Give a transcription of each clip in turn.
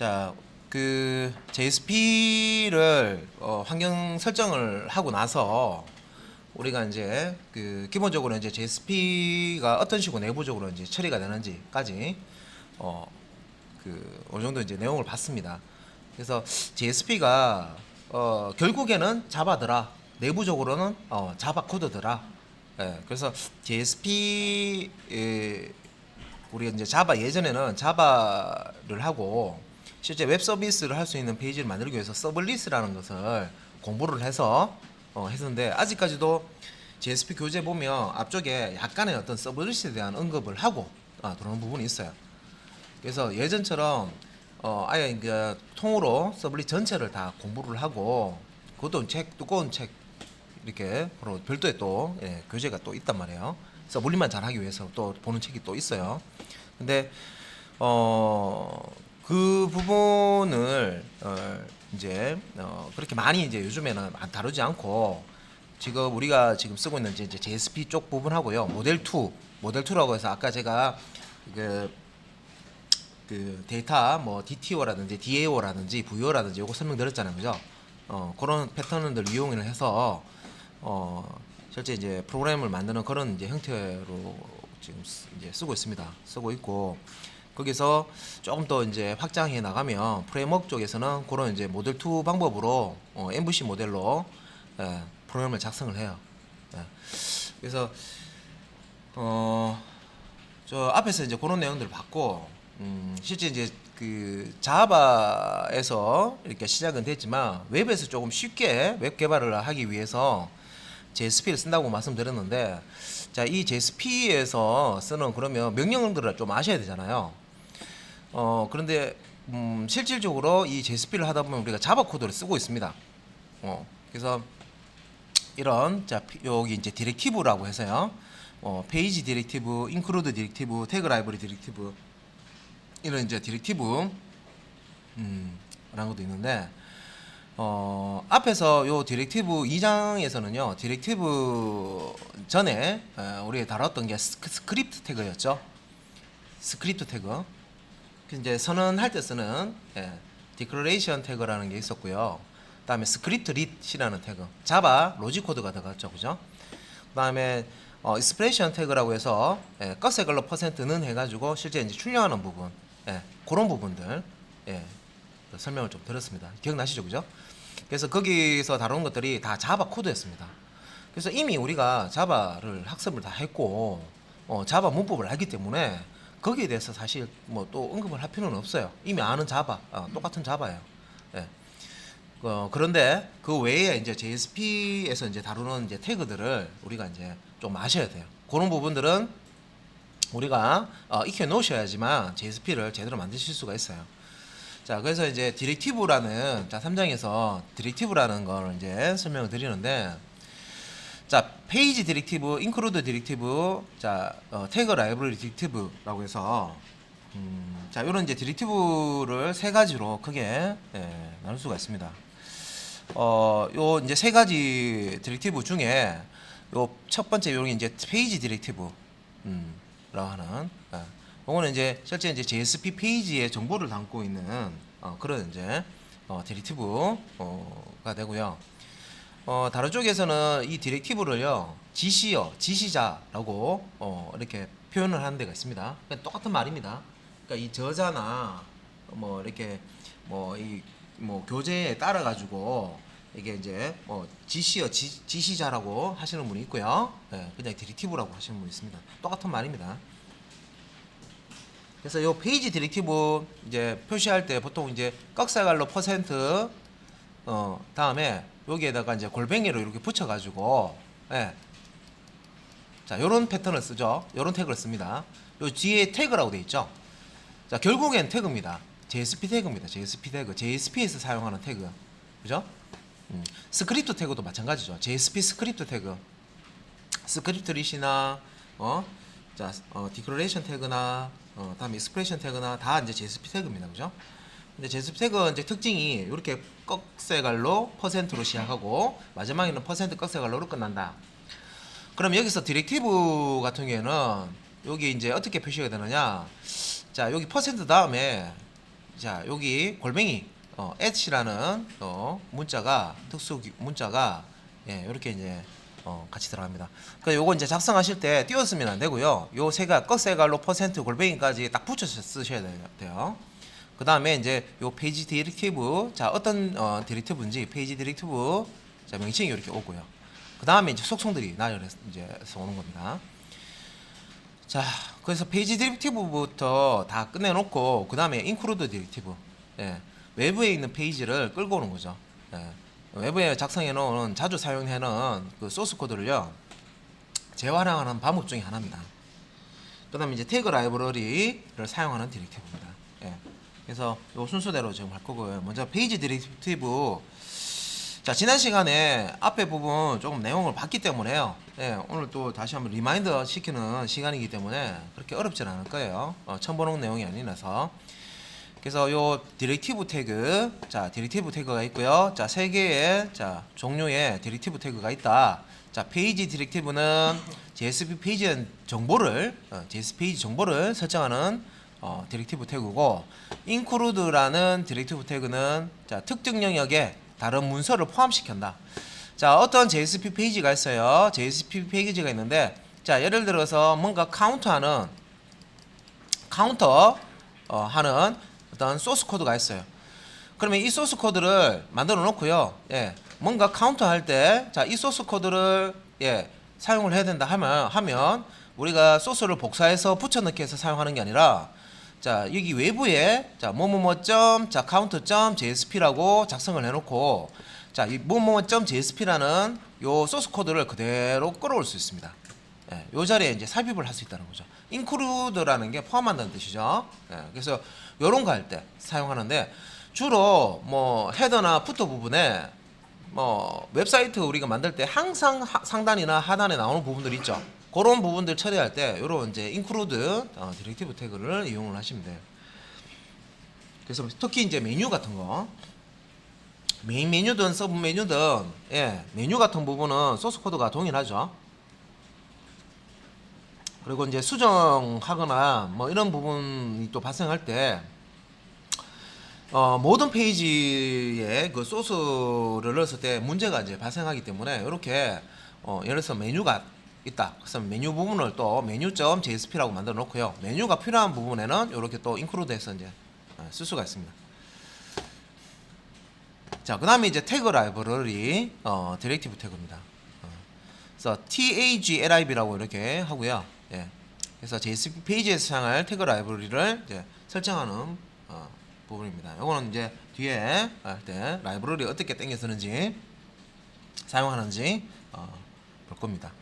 자, 그 JSP를 환경 설정을 하고 나서 우리가 이제 그 기본적으로 이제 JSP가 어떤 식으로 내부적으로 이제 처리가 되는지까지 그 어느 정도 이제 내용을 봤습니다. 그래서 JSP가 결국에는 자바더라. 내부적으로는 자바 코드더라. 예, 그래서 JSP 우리가 이제 자바 예전에는 자바를 하고 실제 웹 서비스를 할 수 있는 페이지를 만들기 위해서 서블리스라는 것을 공부를 해서 했었는데 아직까지도 JSP 교재 보면 앞쪽에 약간의 어떤 서블리스에 대한 언급을 하고 들어오는 부분이 있어요. 그래서 예전처럼 아예 그 통으로 서블리 전체를 다 공부를 하고 그것도 두꺼운 책 이렇게 바로 별도의 또 교재가 또 있단 말이에요. 서블리만 잘하기 위해서 또 보는 책이 또 있어요. 근데 그 부분을 이제 그렇게 많이 이제 요즘에는 다루지 않고 지금 우리가 지금 쓰고 있는 이제 JSP 쪽 부분하고요. 모델2라고 해서 아까 제가 그 데이터 뭐 DTO라든지 DAO라든지 VO라든지 요거 설명드렸잖아요. 그죠? 그런 패턴들 이용을 해서 실제 이제 프로그램을 만드는 그런 이제 형태로 지금 이제 쓰고 있습니다. 쓰고 있고 거기서 조금 더 이제 확장해 나가면 프레임워크 쪽에서는 그런 이제 모델 2 방법으로 MVC 모델로 프로그램을 작성을 해요. 그래서 저 앞에서 이제 그런 내용들을 봤고 실제 이제 그 자바에서 이렇게 시작은 됐지만 웹에서 조금 쉽게 웹 개발을 하기 위해서 JSP를 쓴다고 말씀드렸는데 자, 이 JSP에서 쓰는 그러면 명령들을 좀 아셔야 되잖아요. 그런데 실질적으로 이 JSP를 하다 보면 우리가 자바 코드를 쓰고 있습니다. 그래서 이런 자 여기 이제 디렉티브라고 해서요. 페이지 디렉티브, 인클루드 디렉티브, 태그 라이브러리 디렉티브 이런 이제 디렉티브 라는 것도 있는데 앞에서 요 디렉티브 2장에서는요. 디렉티브 전에 우리가 다뤘던 게 스크립트 태그였죠. 스크립트 태그. 이제 선언할 때 쓰는 디클레이션 태그라는 게 있었고요. 그다음에 스크립트 릿이라는 태그. 자바 로직 코드가 들어갔죠. 그죠? 그다음에 익스프레션 태그라고 해서 컷세글로 퍼센트는 해가지고 실제 이제 출력하는 부분, 그런 부분들 설명을 좀 드렸습니다. 기억나시죠, 그죠? 그래서 거기서 다룬 것들이 다 자바 코드였습니다. 그래서 이미 우리가 자바를 학습을 다 했고 자바 문법을 알기 때문에 거기에 대해서 사실 뭐 또 언급을 할 필요는 없어요. 이미 아는 자바, 똑같은 자바예요. 예. 그런데 그 외에 이제 JSP에서 이제 다루는 이제 태그들을 우리가 이제 좀 아셔야 돼요. 그런 부분들은 우리가 익혀 놓으셔야지만 JSP를 제대로 만드실 수가 있어요. 자, 그래서 이제 디렉티브라는 3장에서 디렉티브라는 걸 이제 설명을 드리는데 자, 페이지 디렉티브, 인클루드 디렉티브, 자, 태그 라이브러리 디렉티브라고 해서 자, 요런 이제 디렉티브를 세 가지로 크게 나눌 수가 있습니다. 요 이제 세 가지 디렉티브 중에 요 첫 번째 요런 이제 페이지 디렉티브 라고 하는 요거는 이제 실제 이제 JSP 페이지의 정보를 담고 있는 그런 이제 디렉티브가 되고요. 다른 쪽에서는 이 디렉티브를요 지시자라고 이렇게 표현을 하는 데가 있습니다. 그러니까 똑같은 말입니다. 그러니까 이 저자나 뭐 이렇게 뭐 이 뭐 교재에 따라 가지고 이게 이제 지시자라고 하시는 분이 있고요. 그냥 디렉티브라고 하시는 분이 있습니다. 똑같은 말입니다. 그래서 요 페이지 디렉티브 이제 표시할 때 보통 이제 꺽쇠갈로 퍼센트 다음에 여기에다가 이제 골뱅이로 이렇게 붙여가지고 자 요런 패턴을 쓰죠. 요런 태그를 씁니다. 요 뒤에 태그라고 돼 있죠. 자 결국엔 태그입니다. JSP 태그입니다. JSP 태그. JSP에서 사용하는 태그. 그죠? 스크립트 태그도 마찬가지죠. JSP 스크립트 태그. 스크립트 릿이나 자, 디클레이션 태그나 다음에 익스프레션 태그나 다 이제 JSP 태그입니다. 그죠? 근데 JSP 태그 이제 특징이 이렇게 꺽쇠갈로 퍼센트로 시작하고 마지막에는 퍼센트 꺽쇠갈로로 끝난다. 그럼 여기서 디렉티브 같은 경우에는 여기 이제 어떻게 표시가 되느냐? 자, 여기 퍼센트 다음에 자 여기 골뱅이 @이라는 문자가 특수 문자가 예, 이렇게 이제 같이 들어갑니다. 그 요거 이제 작성하실 때 띄웠으면 안 되고요. 요 세갈 꺽쇠갈로 퍼센트 골뱅이까지 딱 붙여서 쓰셔야 돼요. 그 다음에 이제 요 페이지 디렉티브, 자 어떤 디렉티브인지 페이지 디렉티브 자 명칭이 이렇게 오고요. 그 다음에 이제 속성들이 나열해서 이제 오는 겁니다. 자 그래서 페이지 디렉티브부터 다 끝내놓고 그 다음에 인크루드 디렉티브, 예, 외부에 있는 페이지를 끌고 오는 거죠. 예, 외부에 작성해 놓은 자주 사용하는 그 소스 코드를요 재활용하는 방법 중에 하나입니다. 그 다음에 이제 태그 라이브러리를 사용하는 디렉티브입니다. 예, 그래서 요 순서대로 지금 할 거고요. 먼저 페이지 디렉티브, 자 지난 시간에 앞에 부분 조금 내용을 봤기 때문에요. 예, 오늘 또 다시 한번 리마인드 시키는 시간이기 때문에 그렇게 어렵진 않을 거예요. 처음 보는 내용이 아니라서. 그래서 요 디렉티브 태그, 자 디렉티브 태그가 있고요. 자 세 개의 자 종류의 디렉티브 태그가 있다. 자 페이지 디렉티브는 JSP 페이지 정보를 JSP 페이지 정보를 설정하는 디렉티브 태그고, include라는 디렉티브 태그는 자 특정 영역에 다른 문서를 포함시킨다. 자 어떤 JSP 페이지가 있어요. JSP 페이지가 있는데, 자 예를 들어서 뭔가 카운터 하는 어떤 소스 코드가 있어요. 그러면 이 소스 코드를 만들어 놓고요. 예, 뭔가 카운터 할 때, 자 이 소스 코드를 예, 사용을 해야 된다 하면 우리가 소스를 복사해서 붙여넣기 해서 사용하는 게 아니라, 자 여기 외부에 자 뭐뭐뭐.자 counter.jsp라고 작성을 해놓고, 자 이 뭐뭐뭐.jsp라는 요 소스 코드를 그대로 끌어올 수 있습니다. 예, 요 자리에 이제 삽입을 할 수 있다는 거죠. include라는 게 포함한다는 뜻이죠. 예, 그래서 요런 거 할 때 사용하는데, 주로 뭐 헤더나 푸터 부분에 뭐 웹사이트 우리가 만들 때 항상 상단이나 하단에 나오는 부분들 있죠. 그런 부분들 처리할 때 요런 이제 include 디렉티브 태그를 이용을 하시면 돼요. 그래서 특히 이제 메뉴 같은 거, 메인 메뉴든 서브 메뉴든 예, 메뉴 같은 부분은 소스 코드가 동일하죠. 그리고 이제 수정하거나 뭐 이런 부분이 또 발생할 때 모든 페이지에 그 소스를 넣었을 때 문제가 이제 발생하기 때문에 이렇게 예를 들어서 메뉴가 있다. 그래서 메뉴 부분을 또 메뉴.jsp라고 만들어 놓고요. 메뉴가 필요한 부분에는 이렇게 또 include해서 이제 쓸 수가 있습니다. 자, 그다음에 이제 태그 라이브러리 디렉티브 태그입니다. 그래서 taglib라고 이렇게 하고요. 예. 그래서 JSP 페이지에서 사용할 태그 라이브러리를 이제 설정하는 부분입니다. 요거는 이제 뒤에 할 때 라이브러리 어떻게 땡겨 쓰는지 사용하는지 볼 겁니다.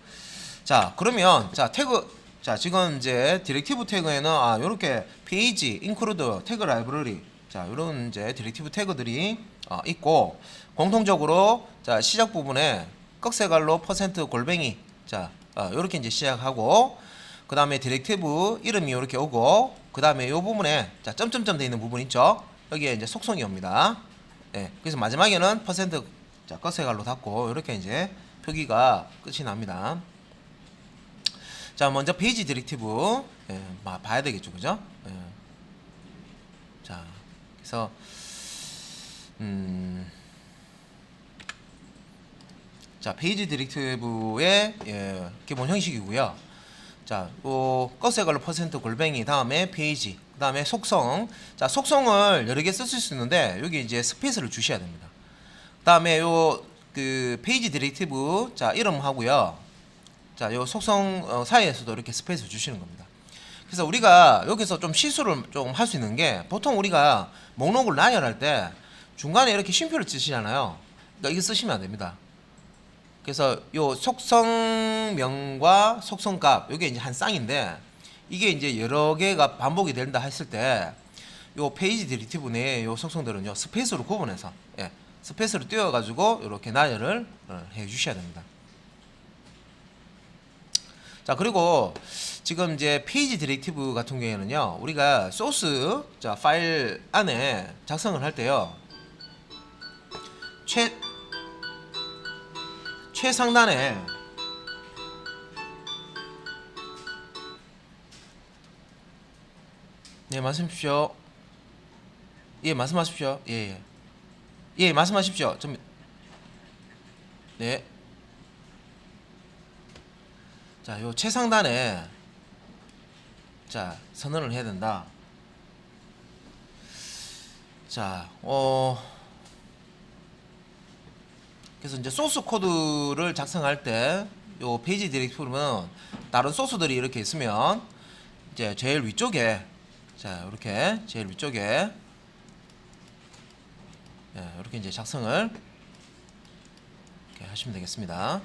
자, 그러면 자 태그, 자 지금 이제 디렉티브 태그에는 요렇게 페이지, include, 태그 라이브러리, 자 요런 이제 디렉티브 태그들이 있고, 공통적으로 자 시작 부분에 꺽쇠갈로 퍼센트 골뱅이, 자 요렇게 이제 시작하고, 그 다음에 디렉티브 이름이 이렇게 오고, 그 다음에 이 부분에 자 점점점 돼 있는 부분 있죠. 여기에 이제 속성이 옵니다. 예, 그래서 마지막에는 퍼센트 자 꺽쇠갈로 닫고 이렇게 이제 표기가 끝이 납니다. 자 먼저 페이지 디렉티브 예, 봐야 되겠죠, 그죠? 예. 자 그래서 자 페이지 디렉티브의 예, 기본 형식이고요. 자, 꺽쇠갈로 퍼센트 골뱅이, 다음에 페이지, 그 다음에 속성. 자, 속성을 여러 개 쓰실 수 있는데 여기 이제 스페이스를 주셔야 됩니다. 그 다음에 요 그 페이지 디렉티브 자 이름하고요. 자, 요 속성 사이에서도 이렇게 스페이스 주시는 겁니다. 그래서 우리가 여기서 좀 실수를 좀 할 수 있는 게, 보통 우리가 목록을 나열할 때 중간에 이렇게 쉼표를 쓰시잖아요. 그러니까 이거 쓰시면 안 됩니다. 그래서 요 속성명과 속성값, 요게 이제 한 쌍인데, 이게 이제 여러 개가 반복이 된다 했을 때 요 페이지 디렉티브 내에 요 속성들은요 스페이스로 구분해서 예, 스페이스로 띄워 가지고 이렇게 나열을 해 주셔야 됩니다. 자, 그리고 지금 이제 페이지 디렉티브 같은 경우에는요, 우리가 소스 자 파일 안에 작성을 할 때요, 최상단에 네 말씀하십시오. 예, 말씀하십시오. 예, 예. 예, 말씀하십시오. 좀, 네. 자, 요 최상단에 자, 선언을 해야 된다. 자, 그래서 이제 소스 코드를 작성할 때 요 페이지 디렉토리는 다른 소스들이 이렇게 있으면 이제 제일 위쪽에 자, 이렇게 제일 위쪽에 예, 이렇게 이제 작성을 이렇게 하시면 되겠습니다.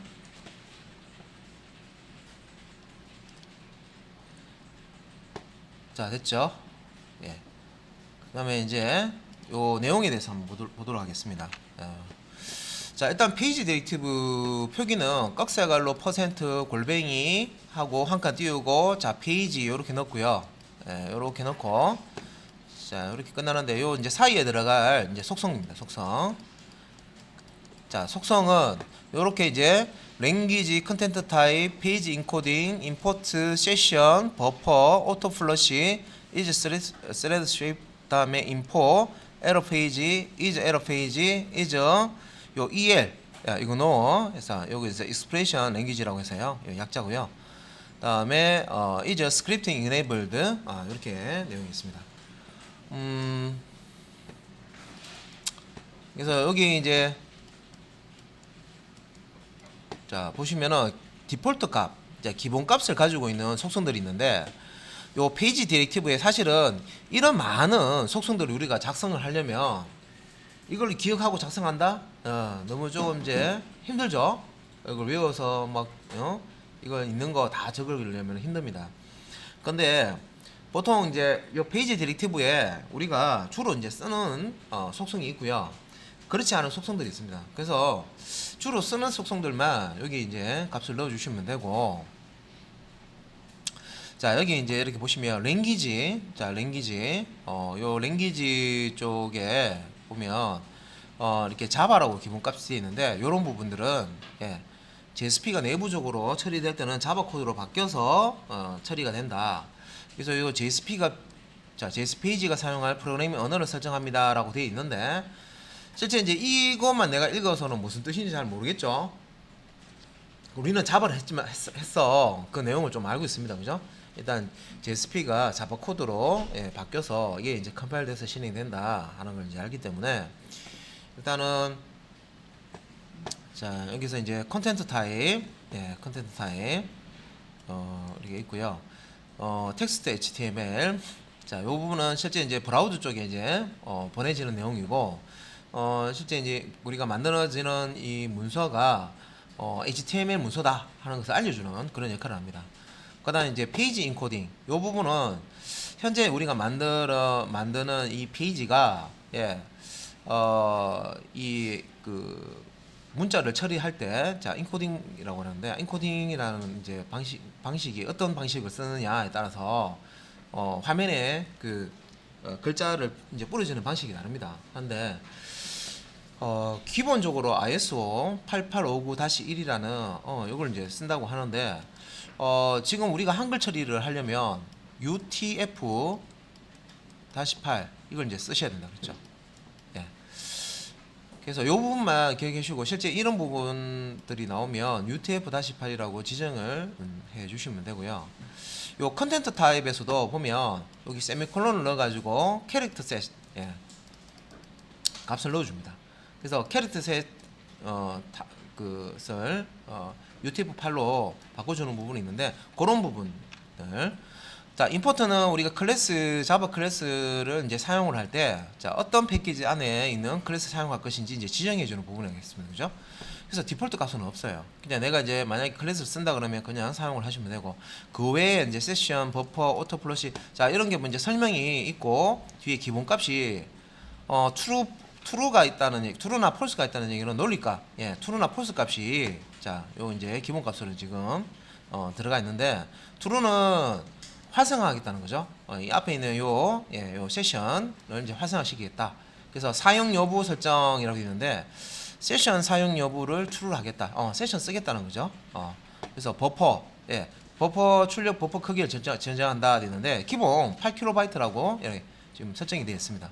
자, 됐죠? 예. 그다음에 이제 요 내용에 대해서 한번 보도록 하겠습니다. 자, 일단 페이지 디렉티브 표기는 꺽쇠갈로 퍼센트 골뱅이 하고 한 칸 띄우고 자 페이지 요렇게 넣고요. 예, 요렇게 넣고 자 이렇게 끝나는데 요 이제 사이에 들어갈 이제 속성입니다. 속성. 자 속성은 요렇게 이제 랭귀지, 컨텐트 타입, 페이지 인코딩, 임포트, 세션, 버퍼, 오토 플러시, is thread shape 다음에 인포, 에러 페이지, is 에러 페이지, is 요 EL 야, 이거 넣어 해서 여기 이제 expression language라고 해서요. 약자고요. 다음에 is scripting enabled 이렇게 내용이 있습니다. 그래서 여기 이제 자 보시면은 디폴트 값, 기본 값을 가지고 있는 속성들이 있는데 요 페이지 디렉티브에 사실은 이런 많은 속성들을 우리가 작성을 하려면 이걸 기억하고 작성한다? 너무 조금 이제 힘들죠? 이걸 외워서 막, 이거 있는 거 다 적으려면 힘듭니다. 근데 보통 이제 이 페이지 디렉티브에 우리가 주로 이제 쓰는 속성이 있고요. 그렇지 않은 속성들이 있습니다. 그래서 주로 쓰는 속성들만 여기 이제 값을 넣어주시면 되고, 자 여기 이제 이렇게 보시면 랭귀지, 자 랭귀지, 요 랭귀지 쪽에 보면 이렇게 자바라고 기본값이 되어 있는데 이런 부분들은 JSP가 내부적으로 처리될 때는 자바 코드로 바뀌어서 처리가 된다. 그래서 이 JSP가 자 JS 페이지가 사용할 프로그래밍 언어를 설정합니다라고 되어 있는데 실제 이제 이것만 내가 읽어서는 무슨 뜻인지 잘 모르겠죠. 우리는 자바를 했어. 그 내용을 좀 알고 있습니다, 그죠? 일단 JSP가 자바 코드로 바뀌어서 이게 이제 컴파일돼서 실행된다 하는 걸 이제 알기 때문에 일단은 자 여기서 이제 컨텐트 타입, 컨텐트 타입 이렇게 있고요. 텍스트 HTML 자, 요 부분은 실제 이제 브라우저 쪽에 이제 보내지는 내용이고 실제 이제 우리가 만들어지는 이 문서가 HTML 문서다 하는 것을 알려주는 그런 역할을 합니다. 그다음에 이제 페이지 인코딩 요 부분은 현재 우리가 만드는 이 페이지가 이 그 문자를 처리할 때 자 인코딩이라고 하는데 인코딩이라는 이제 방식이 어떤 방식을 쓰느냐에 따라서 화면에 그 글자를 이제 뿌려주는 방식이 다릅니다. 한데 기본적으로 ISO 8859-1이라는 요걸 이제 쓴다고 하는데 지금 우리가 한글 처리를 하려면 UTF-8 이걸 이제 쓰셔야 된다 그랬죠. 그래서 요 부분만 기억해 주시고 실제 이런 부분들이 나오면 UTF-8이라고 지정을 해 주시면 되고요. 요 컨텐트 타입에서도 보면 여기 세미콜론을 넣어 가지고 캐릭터 셋 값을 넣어 줍니다. 그래서 캐릭터 셋 그것을 UTF-8로 바꿔주는 부분이 있는데 그런 부분들 자 임포트는 우리가 클래스 자바 클래스를 이제 사용을 할 때 자 어떤 패키지 안에 있는 클래스 사용할 것인지 이제 지정해 주는 부분이겠습니다. 그죠? 그래서 디폴트 값은 없어요. 그냥 내가 이제 만약에 클래스를 쓴다 그러면 그냥 사용을 하시면 되고 그 외에 이제 세션, 버퍼, 오토 플러시 자 이런 게 이제 설명이 있고 뒤에 기본 값이 true가 있다는 얘기, true나 false가 있다는 얘기는 논리값, true나 false 값이 자 요 이제 기본 값으로 지금 들어가 있는데 true는 활성화하겠다는 거죠. 이 앞에 있는 요 세션을 이제 활성화시키겠다. 그래서 사용 여부 설정이라고 있는데 세션 사용 여부를 true로 하겠다. 세션 쓰겠다는 거죠. 그래서 버퍼, 버퍼 출력 버퍼 크기를 전정한다 되는데 기본 8kB라고 지금 설정이 되어 있습니다.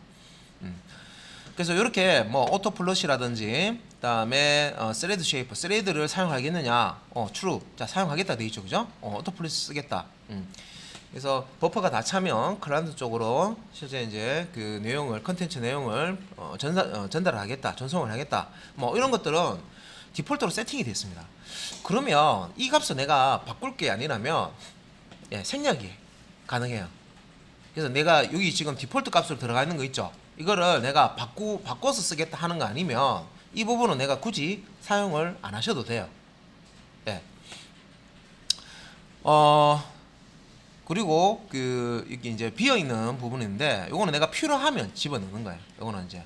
그래서 이렇게 뭐 오토 플러시라든지 그다음에 스레드 쉐이퍼 스레드를 사용하겠느냐 true 자 사용하겠다 돼 있죠 그죠 오토 플러시 쓰겠다 그래서 버퍼가 다 차면 클라이언트 쪽으로 실제 이제 그 내용을 컨텐츠 내용을 전달을 하겠다 전송을 하겠다 뭐 이런 것들은 디폴트로 세팅이 됐습니다. 그러면 이 값을 내가 바꿀 게 아니라면 생략이 가능해요. 그래서 내가 여기 지금 디폴트 값으로 들어가 있는 거 있죠. 이거를 내가 바꿔서 쓰겠다 하는 거 아니면 이 부분은 내가 굳이 사용을 안 하셔도 돼요. 예. 그리고 이게 이제 비어 있는 부분인데 요거는 내가 필요하면 집어넣는 거예요. 요거는 이제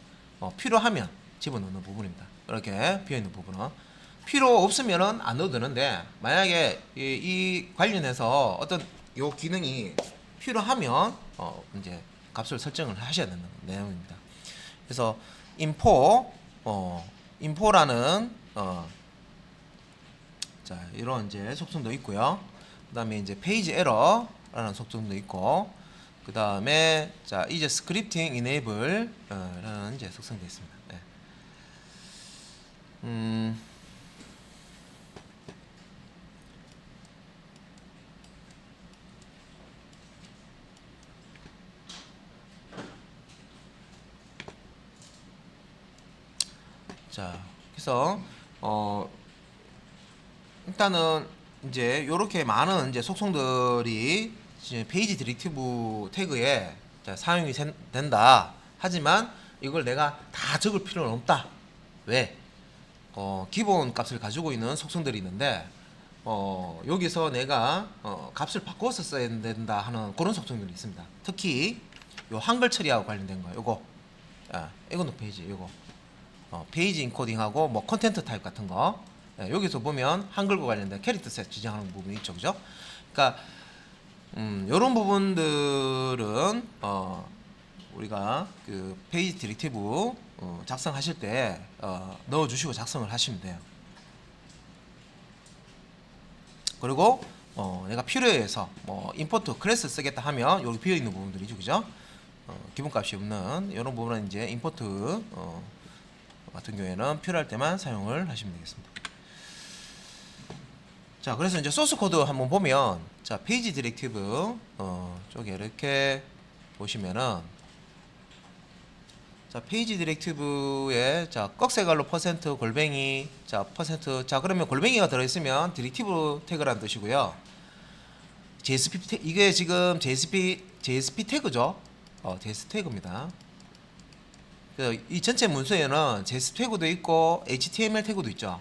필요하면 집어넣는 부분입니다. 이렇게 비어 있는 부분은 필요 없으면은 안 넣어도 되는데 만약에 이 관련해서 어떤 요 기능이 필요하면 이제 값을 설정을 하셔야 되는 내용입니다. 그래서 info라는 자 이런 이제 속성도 있고요. 그다음에 이제 페이지 에러라는 속성도 있고 그다음에 자 이제 스크립팅 enable라는 이제 속성도 있습니다. 네. 자, 그래서 일단은 이제 요렇게 많은 이제 속성들이 이제 페이지 디렉티브 태그에 사용이 된다. 하지만 이걸 내가 다 적을 필요는 없다. 왜? 기본 값을 가지고 있는 속성들이 있는데 여기서 내가 값을 바꿔서 써야 된다 하는 그런 속성들이 있습니다. 특히 요 한글 처리하고 관련된 거 요거 이건 페이지 요거 페이지 인코딩하고 뭐 컨텐트 타입 같은 거 여기서 보면 한글과 관련된 캐릭터 셋 지정하는 부분이 있죠 그죠? 그러니까 요런 부분들은 우리가 그 페이지 디렉티브 작성하실 때 넣어주시고 작성을 하시면 돼요. 그리고 내가 필요해서 뭐 임포트 클래스 쓰겠다 하면 여기 비어 있는 부분들이죠 그죠? 기본값이 없는 이런 부분은 이제 임포트 같은 경우에는 필요할 때만 사용을 하시면 되겠습니다. 자, 그래서 이제 소스 코드 한번 보면 자 페이지 디렉티브 쪽에 이렇게 보시면은 자 페이지 디렉티브에 자 꺽쇠갈로 퍼센트 골뱅이 자 퍼센트 자 그러면 골뱅이가 들어있으면 디렉티브 태그라는 뜻이고요. JSP 이게 지금 JSP 태그죠. JSP 태그입니다. 이 전체 문서에는 JSP 태그도 있고 HTML 태그도 있죠.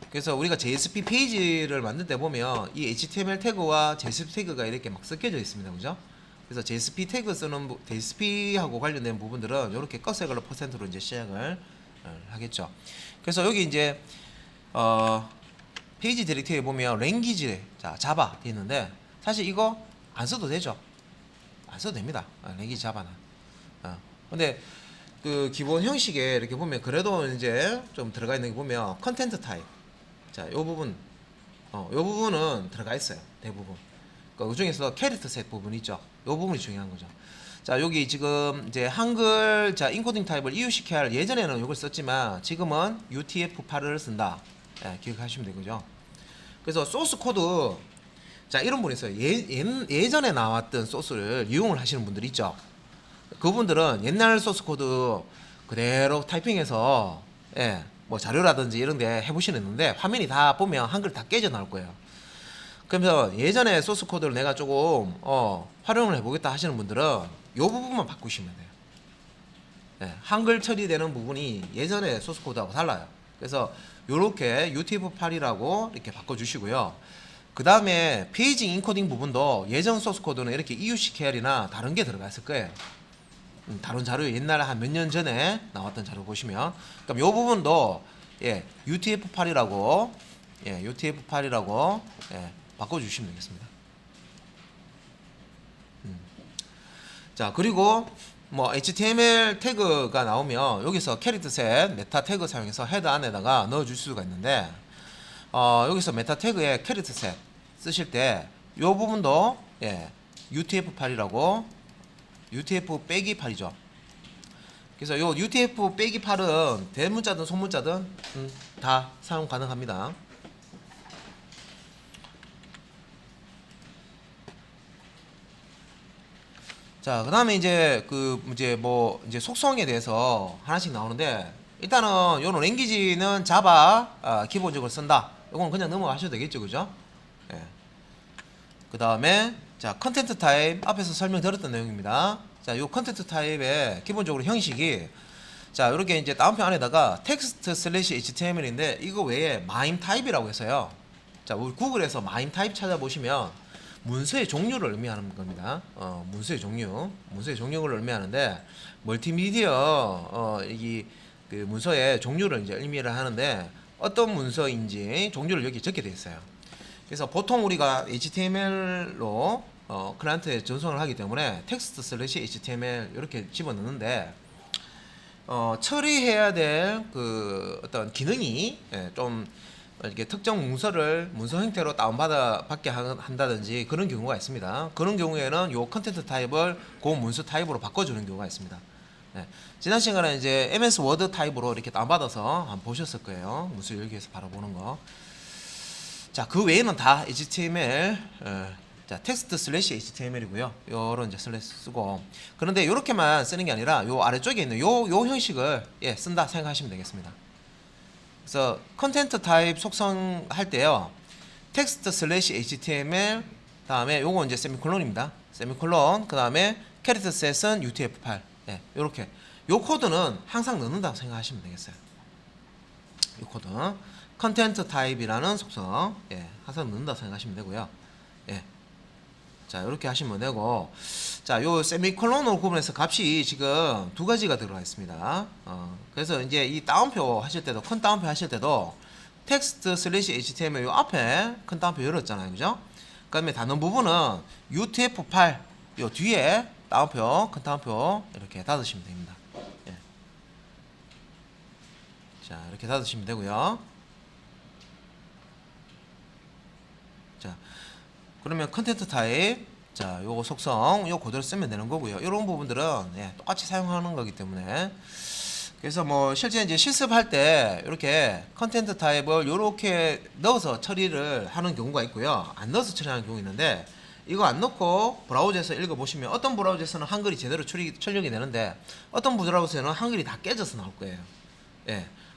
그래서 우리가 JSP 페이지를 만들 때 보면 이 HTML 태그와 JSP 태그가 이렇게 막 섞여져 있습니다. 그죠? 그래서 JSP 태그 쓰는 JSP하고 관련된 부분들은 이렇게 꺽쇠갈로 퍼센트로 이제 시작을 하겠죠. 그래서 여기 이제 페이지 디렉티브에 보면 랭귀지 자 자바 있는데 사실 이거 안 써도 되죠. 안 써도 됩니다. 랭귀지 자바는. 근데 그 기본 형식에 이렇게 보면 그래도 이제 좀 들어가 있는 게 보면 컨텐트 타입 자 요 부분 요 부분은 들어가 있어요. 대부분. 그 중에서 캐릭터 셋 부분 있죠. 요 부분이 중요한 거죠. 자 여기 지금 이제 한글 자 인코딩 타입을 이유시켜야 할 예전에는 이걸 썼지만 지금은 UTF-8을 쓴다. 기억하시면 되고요. 그래서 소스 코드 자 이런 분이 있어요. 예전에 나왔던 소스를 이용을 하시는 분들이 있죠. 그분들은 옛날 소스 코드 그대로 타이핑해서 뭐 자료라든지 이런 데 해보시는데 화면이 다 보면 한글 다 깨져 나올 거예요. 그러면서 예전에 소스 코드를 내가 조금 활용을 해보겠다 하시는 분들은 요 부분만 바꾸시면 돼요. 한글 처리되는 부분이 예전에 소스 코드하고 달라요. 그래서 요렇게 UTF-8이라고 이렇게 바꿔주시고요. 그 다음에 페이지 인코딩 부분도 예전 소스 코드는 이렇게 EUCKL이나 다른 게 들어가 있을 거예요. 다른 자료 옛날에 한 몇 년 전에 나왔던 자료 보시면 그럼 요 부분도 UTF-8이라고 UTF-8이라고 바꿔주시면 되겠습니다. 자 그리고 뭐 HTML 태그가 나오면 여기서 캐릭터 셋 메타 태그 사용해서 헤더 안에다가 넣어줄 수가 있는데 여기서 메타 태그에 캐릭터 셋 쓰실 때 이 부분도 UTF-8이라고 UTF 빼기 8이죠. 그래서 요 UTF 빼기 8은 대문자든 소문자든 다 사용 가능합니다. 자, 그다음에 이제 이제 속성에 대해서 하나씩 나오는데, 일단은 요런 랭귀지는 자바 기본적으로 쓴다. 이건 그냥 넘어가셔도 되겠죠, 그죠? 예. 그다음에 자, 컨텐트 타입 앞에서 설명드렸던 내용입니다. 자, 요 컨텐트 타입의 기본적으로 형식이, 자, 이렇게 이제 다운표 안에다가 텍스트 슬래시 HTML인데, 이거 외에 마임 타입이라고 해서요. 자, 우리 구글에서 마임 타입 찾아보시면 문서의 종류를 의미하는 겁니다. 문서의 종류를 의미하는데, 멀티미디어 이 그 문서의 종류를 이제 의미를 하는데, 어떤 문서인지 종류를 여기 적게 되어 있어요. 그래서 보통 우리가 HTML로 클라이언트에 전송을 하기 때문에 텍스트 슬래시 HTML 이렇게 집어넣는데, 처리해야 될 그 어떤 기능이 좀 이렇게 특정 문서 형태로 받게 한다든지 그런 경우가 있습니다. 그런 경우에는 요 컨텐트 타입을 그 문서 타입으로 바꿔주는 경우가 있습니다. 네. 지난 시간에 이제 MS 워드 타입으로 이렇게 다운받아서 한번 보셨을 거예요. 문서 열기에서 바로 보는 거. 자, 그 외에는 다 HTML, 자, 텍스트 슬래시 HTML이고요. 요런 이제 슬래시 쓰고, 그런데 요렇게만 쓰는 게 아니라 요 아래쪽에 있는 요 형식을 쓴다 생각하시면 되겠습니다. 그래서 컨텐트 타입 속성할 때요, 텍스트 슬래시 HTML 다음에 요거 이제 세미콜론입니다. 세미콜론, 그 다음에 캐릭터 셋은 UTF-8. 요렇게 요 코드는 항상 넣는다고 생각하시면 되겠어요. 요 코드 컨텐트 타입이라는 속성 항상 넣는다고 생각하시면 되고요. 자, 이렇게 하시면 되고, 자, 요 세미콜론으로 구분해서 값이 지금 두 가지가 들어가 있습니다. 그래서 이제 이 다운표 하실 때도, 큰 다운표 하실 때도 텍스트 슬래시 HTML 요 앞에 큰 다운표 열었잖아요, 그죠? 그 다음에 닫는 부분은 UTF-8 요 뒤에 다운표, 큰 다운표 이렇게 닫으시면 됩니다. 자, 이렇게 닫으시면 되고요. 자, 그러면 컨텐트 타입, 자, 요거 속성 요 그대로 쓰면 되는 거고요. 이런 부분들은 똑같이 사용하는 거기 때문에, 그래서 뭐 실제 이제 실습할 때 이렇게 컨텐트 타입을 요렇게 넣어서 처리를 하는 경우가 있고요, 안 넣어서 처리하는 경우가 있는데, 이거 안 넣고 브라우저에서 읽어보시면 어떤 브라우저에서는 한글이 제대로 출력이 되는데, 어떤 브라우저에서는 한글이 다 깨져서 나올 거예요.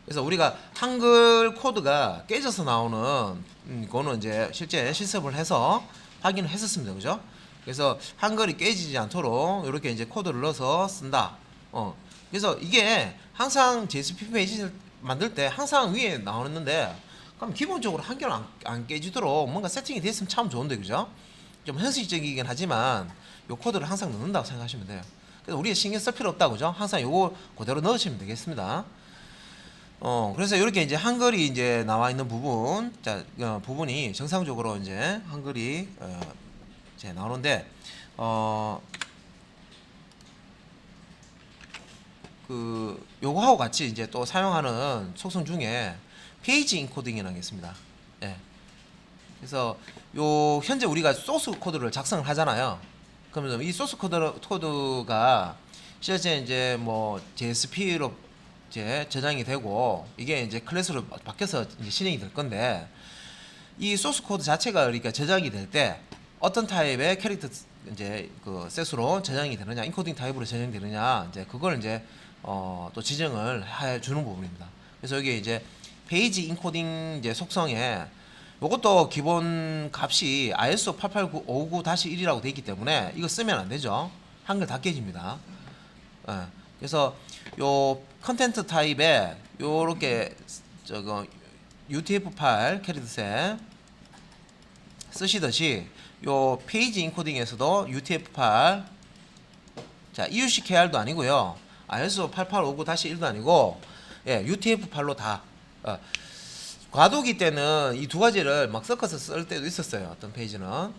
그래서 우리가 한글 코드가 깨져서 나오는 그거는 이제 실제 실습을 해서 확인을 했었습니다, 그죠? 그래서 한글이 깨지지 않도록 이렇게 이제 코드를 넣어서 쓴다. 그래서 이게 항상 JSP 페이지를 만들 때 항상 위에 나오는데, 그럼 기본적으로 한글 안 깨지도록 뭔가 세팅이 됐으면 참 좋은데, 그죠? 좀 현실적이긴 하지만 요 코드를 항상 넣는다고 생각하시면 돼요. 그래서 우리가 신경 쓸 필요 없다, 그죠? 항상 요거 그대로 넣으시면 되겠습니다. 그래서 이렇게 이제 한글이 이제 나와 있는 부분, 자, 부분이 정상적으로 이제 한글이 이제 나오는데, 그 요거하고 같이 이제 또 사용하는 속성 중에 페이지 인코딩이라는 게 있습니다. 그래서 요 현재 우리가 소스 코드를 작성을 하잖아요. 그러면 이 소스 코드가 실제 이제 뭐 JSP로 이제 저장이 되고, 이게 이제 클래스로 바뀌어서 이제 실행이 될 건데, 이 소스 코드 자체가 그러니까 저장이 될 때 어떤 타입의 캐릭터 이제 그 셋으로 저장이 되느냐, 인코딩 타입으로 저장이 되느냐, 이제 그걸 이제 또 지정을 해 주는 부분입니다. 그래서 여기 이제 페이지 인코딩 이제 속성에 이것도 기본 값이 ISO 88959-1이라고 되어 있기 때문에 이거 쓰면 안 되죠. 한글 다 깨집니다. 그래서 요 컨텐트 타입에 요렇게 저거 UTF-8 캐릭터셋 쓰시듯이 요 페이지 인코딩에서도 UTF-8, 자, EUCKR도 아니고요, ISO 8859-1도 아니고 UTF-8로 다 과도기 때는 이 두 가지를 막 섞어서 쓸 때도 있었어요, 어떤 페이지는.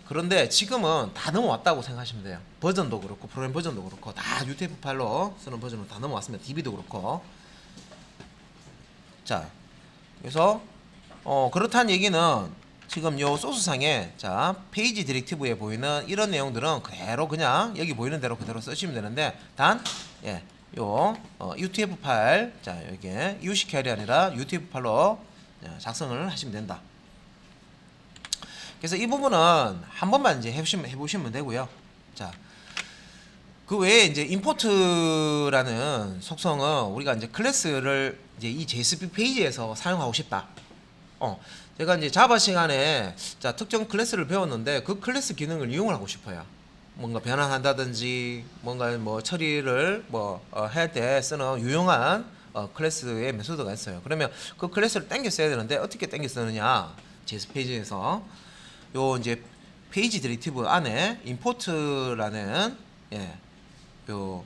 그런데 지금은 다 넘어왔다고 생각하시면 돼요. 버전도 그렇고 프로그램 버전도 그렇고 다 UTF-8로 쓰는 버전으로 다 넘어왔습니다. DB도 그렇고. 자, 그래서 그렇다는 얘기는 지금 요 소스상에 자 페이지 디렉티브에 보이는 이런 내용들은 그대로 그냥 여기 보이는 대로 그대로 쓰시면 되는데 단 예, 요 UTF 파일 자 여기에 UC 캐리 아니라 UTF 파일로 작성을 하시면 된다. 그래서 이 부분은 한 번만 이제 해보시면 되고요. 자, 그 외에 이제 임포트라는 속성은 우리가 이제 클래스를 이제 이 JSP 페이지에서 사용하고 싶다. 제가 이제 자바 시간에 자 특정 클래스를 배웠는데 그 클래스 기능을 이용을 하고 싶어요. 뭔가 변환한다든지 뭔가 뭐 처리를 뭐 할 때 쓰는 유용한 클래스의 메소드가 있어요. 그러면 그 클래스를 땡겨 써야 되는데 어떻게 땡겨 쓰느냐? JS 페이지에서 요 이제 페이지 디렉티브 안에 임포트라는 요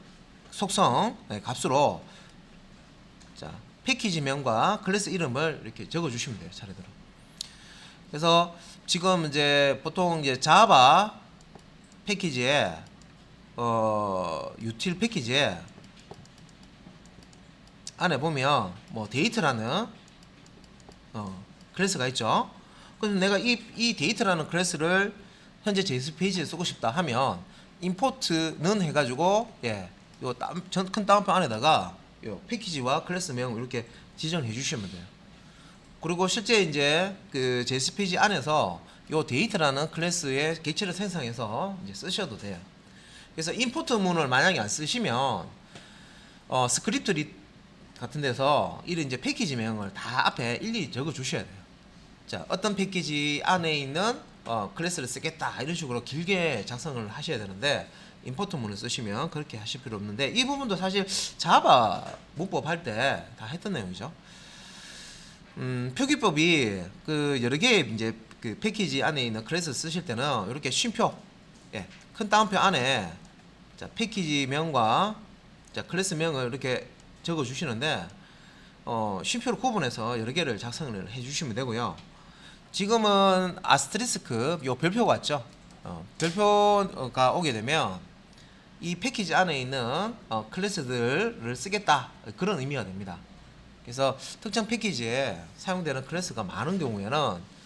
속성 값으로 자 패키지명과 클래스 이름을 이렇게 적어 주시면 돼요. 차례대로. 그래서 지금 이제 보통 이제 자바 패키지에 util 패키지에 안에 보면 뭐 데이트라는 클래스가 있죠. 그래서 내가 이 데이트라는 클래스를 현재 JS 페이지에 쓰고 싶다 하면 임포트는 해가지고 요 큰 다운표 안에다가 요 패키지와 클래스명 이렇게 지정해 주시면 돼요. 그리고 실제 이제 그 JS 페이지 안에서 요 데이트라는 클래스의 객체를 생성해서 이제 쓰셔도 돼요. 그래서 임포트 문을 만약에 안 쓰시면 스크립트 리 같은 데서 이런 이제 패키지명을 다 앞에 일일이 적어 주셔야 돼요. 자, 어떤 패키지 안에 있는 클래스를 쓰겠다 이런 식으로 길게 작성을 하셔야 되는데 임포트 문을 쓰시면 그렇게 하실 필요 없는데 이 부분도 사실 자바 문법 할 때 다 했던 내용이죠. 표기법이 그 여러 개의 이제 그 패키지 안에 있는 클래스 쓰실 때는 이렇게 쉼표 큰 따옴표 안에 자 패키지명과 자 클래스명을 이렇게 적어 주시는데 쉼표로 구분해서 여러 개를 작성을 해 주시면 되고요. 지금은 아스테리스크 요 별표가 왔죠. 별표가 오게 되면 이 패키지 안에 있는 클래스들을 쓰겠다 그런 의미가 됩니다. 그래서 특정 패키지에 사용되는 클래스가 많은 경우에는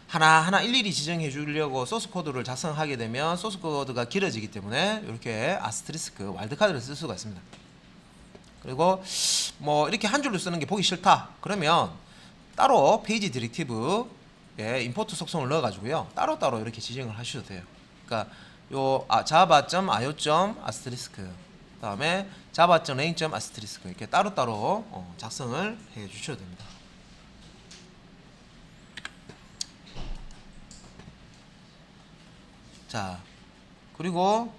하나하나 일일이 지정해 주려고 소스 코드를 작성하게 되면 소스 코드가 길어지기 때문에 이렇게 아스테리스크 와일드카드를 쓸 수가 있습니다. 그리고 뭐 이렇게 한 줄로 쓰는 게 보기 싫다 그러면 따로 페이지 디렉티브 임포트 속성을 넣어 가지고요 따로따로 이렇게 지정을 하셔도 돼요. 그러니까 요 java.io.asterisk 다음에 java.main.asterisk 이렇게 따로따로 작성을 해 주셔도 됩니다. 자 그리고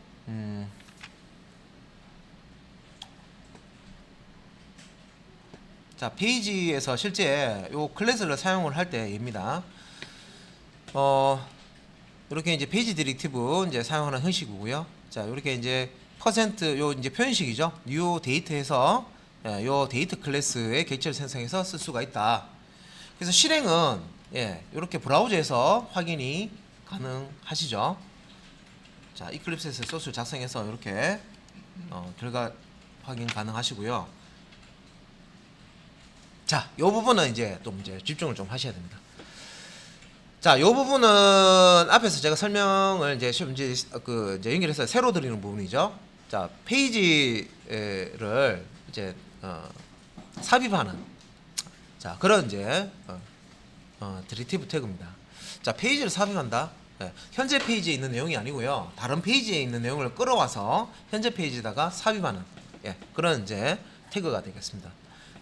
자 페이지에서 실제 요 클래스를 사용을 할 때입니다. 이렇게 이제 페이지 디렉티브 이제 사용하는 형식이고요. 자 이렇게 이제 퍼센트 요 이제 표현식이죠. new 데이트에서 요 데이트 클래스의 객체를 생성해서 쓸 수가 있다. 그래서 실행은 이렇게 브라우저에서 확인이 가능하시죠. 자 이클립스에서 소스를 작성해서 이렇게 결과 확인 가능하시고요. 자, 요 부분은 이제 또 이제 집중을 좀 하셔야 됩니다. 자, 요 부분은 앞에서 제가 설명을 이제 이제 연결해서 새로 드리는 부분이죠. 자, 페이지를 이제 삽입하는 자 그런 이제 디렉티브 태그입니다. 자, 페이지를 삽입한다. 현재 페이지에 있는 내용이 아니고요. 다른 페이지에 있는 내용을 끌어와서 현재 페이지에다가 삽입하는 그런 이제 태그가 되겠습니다.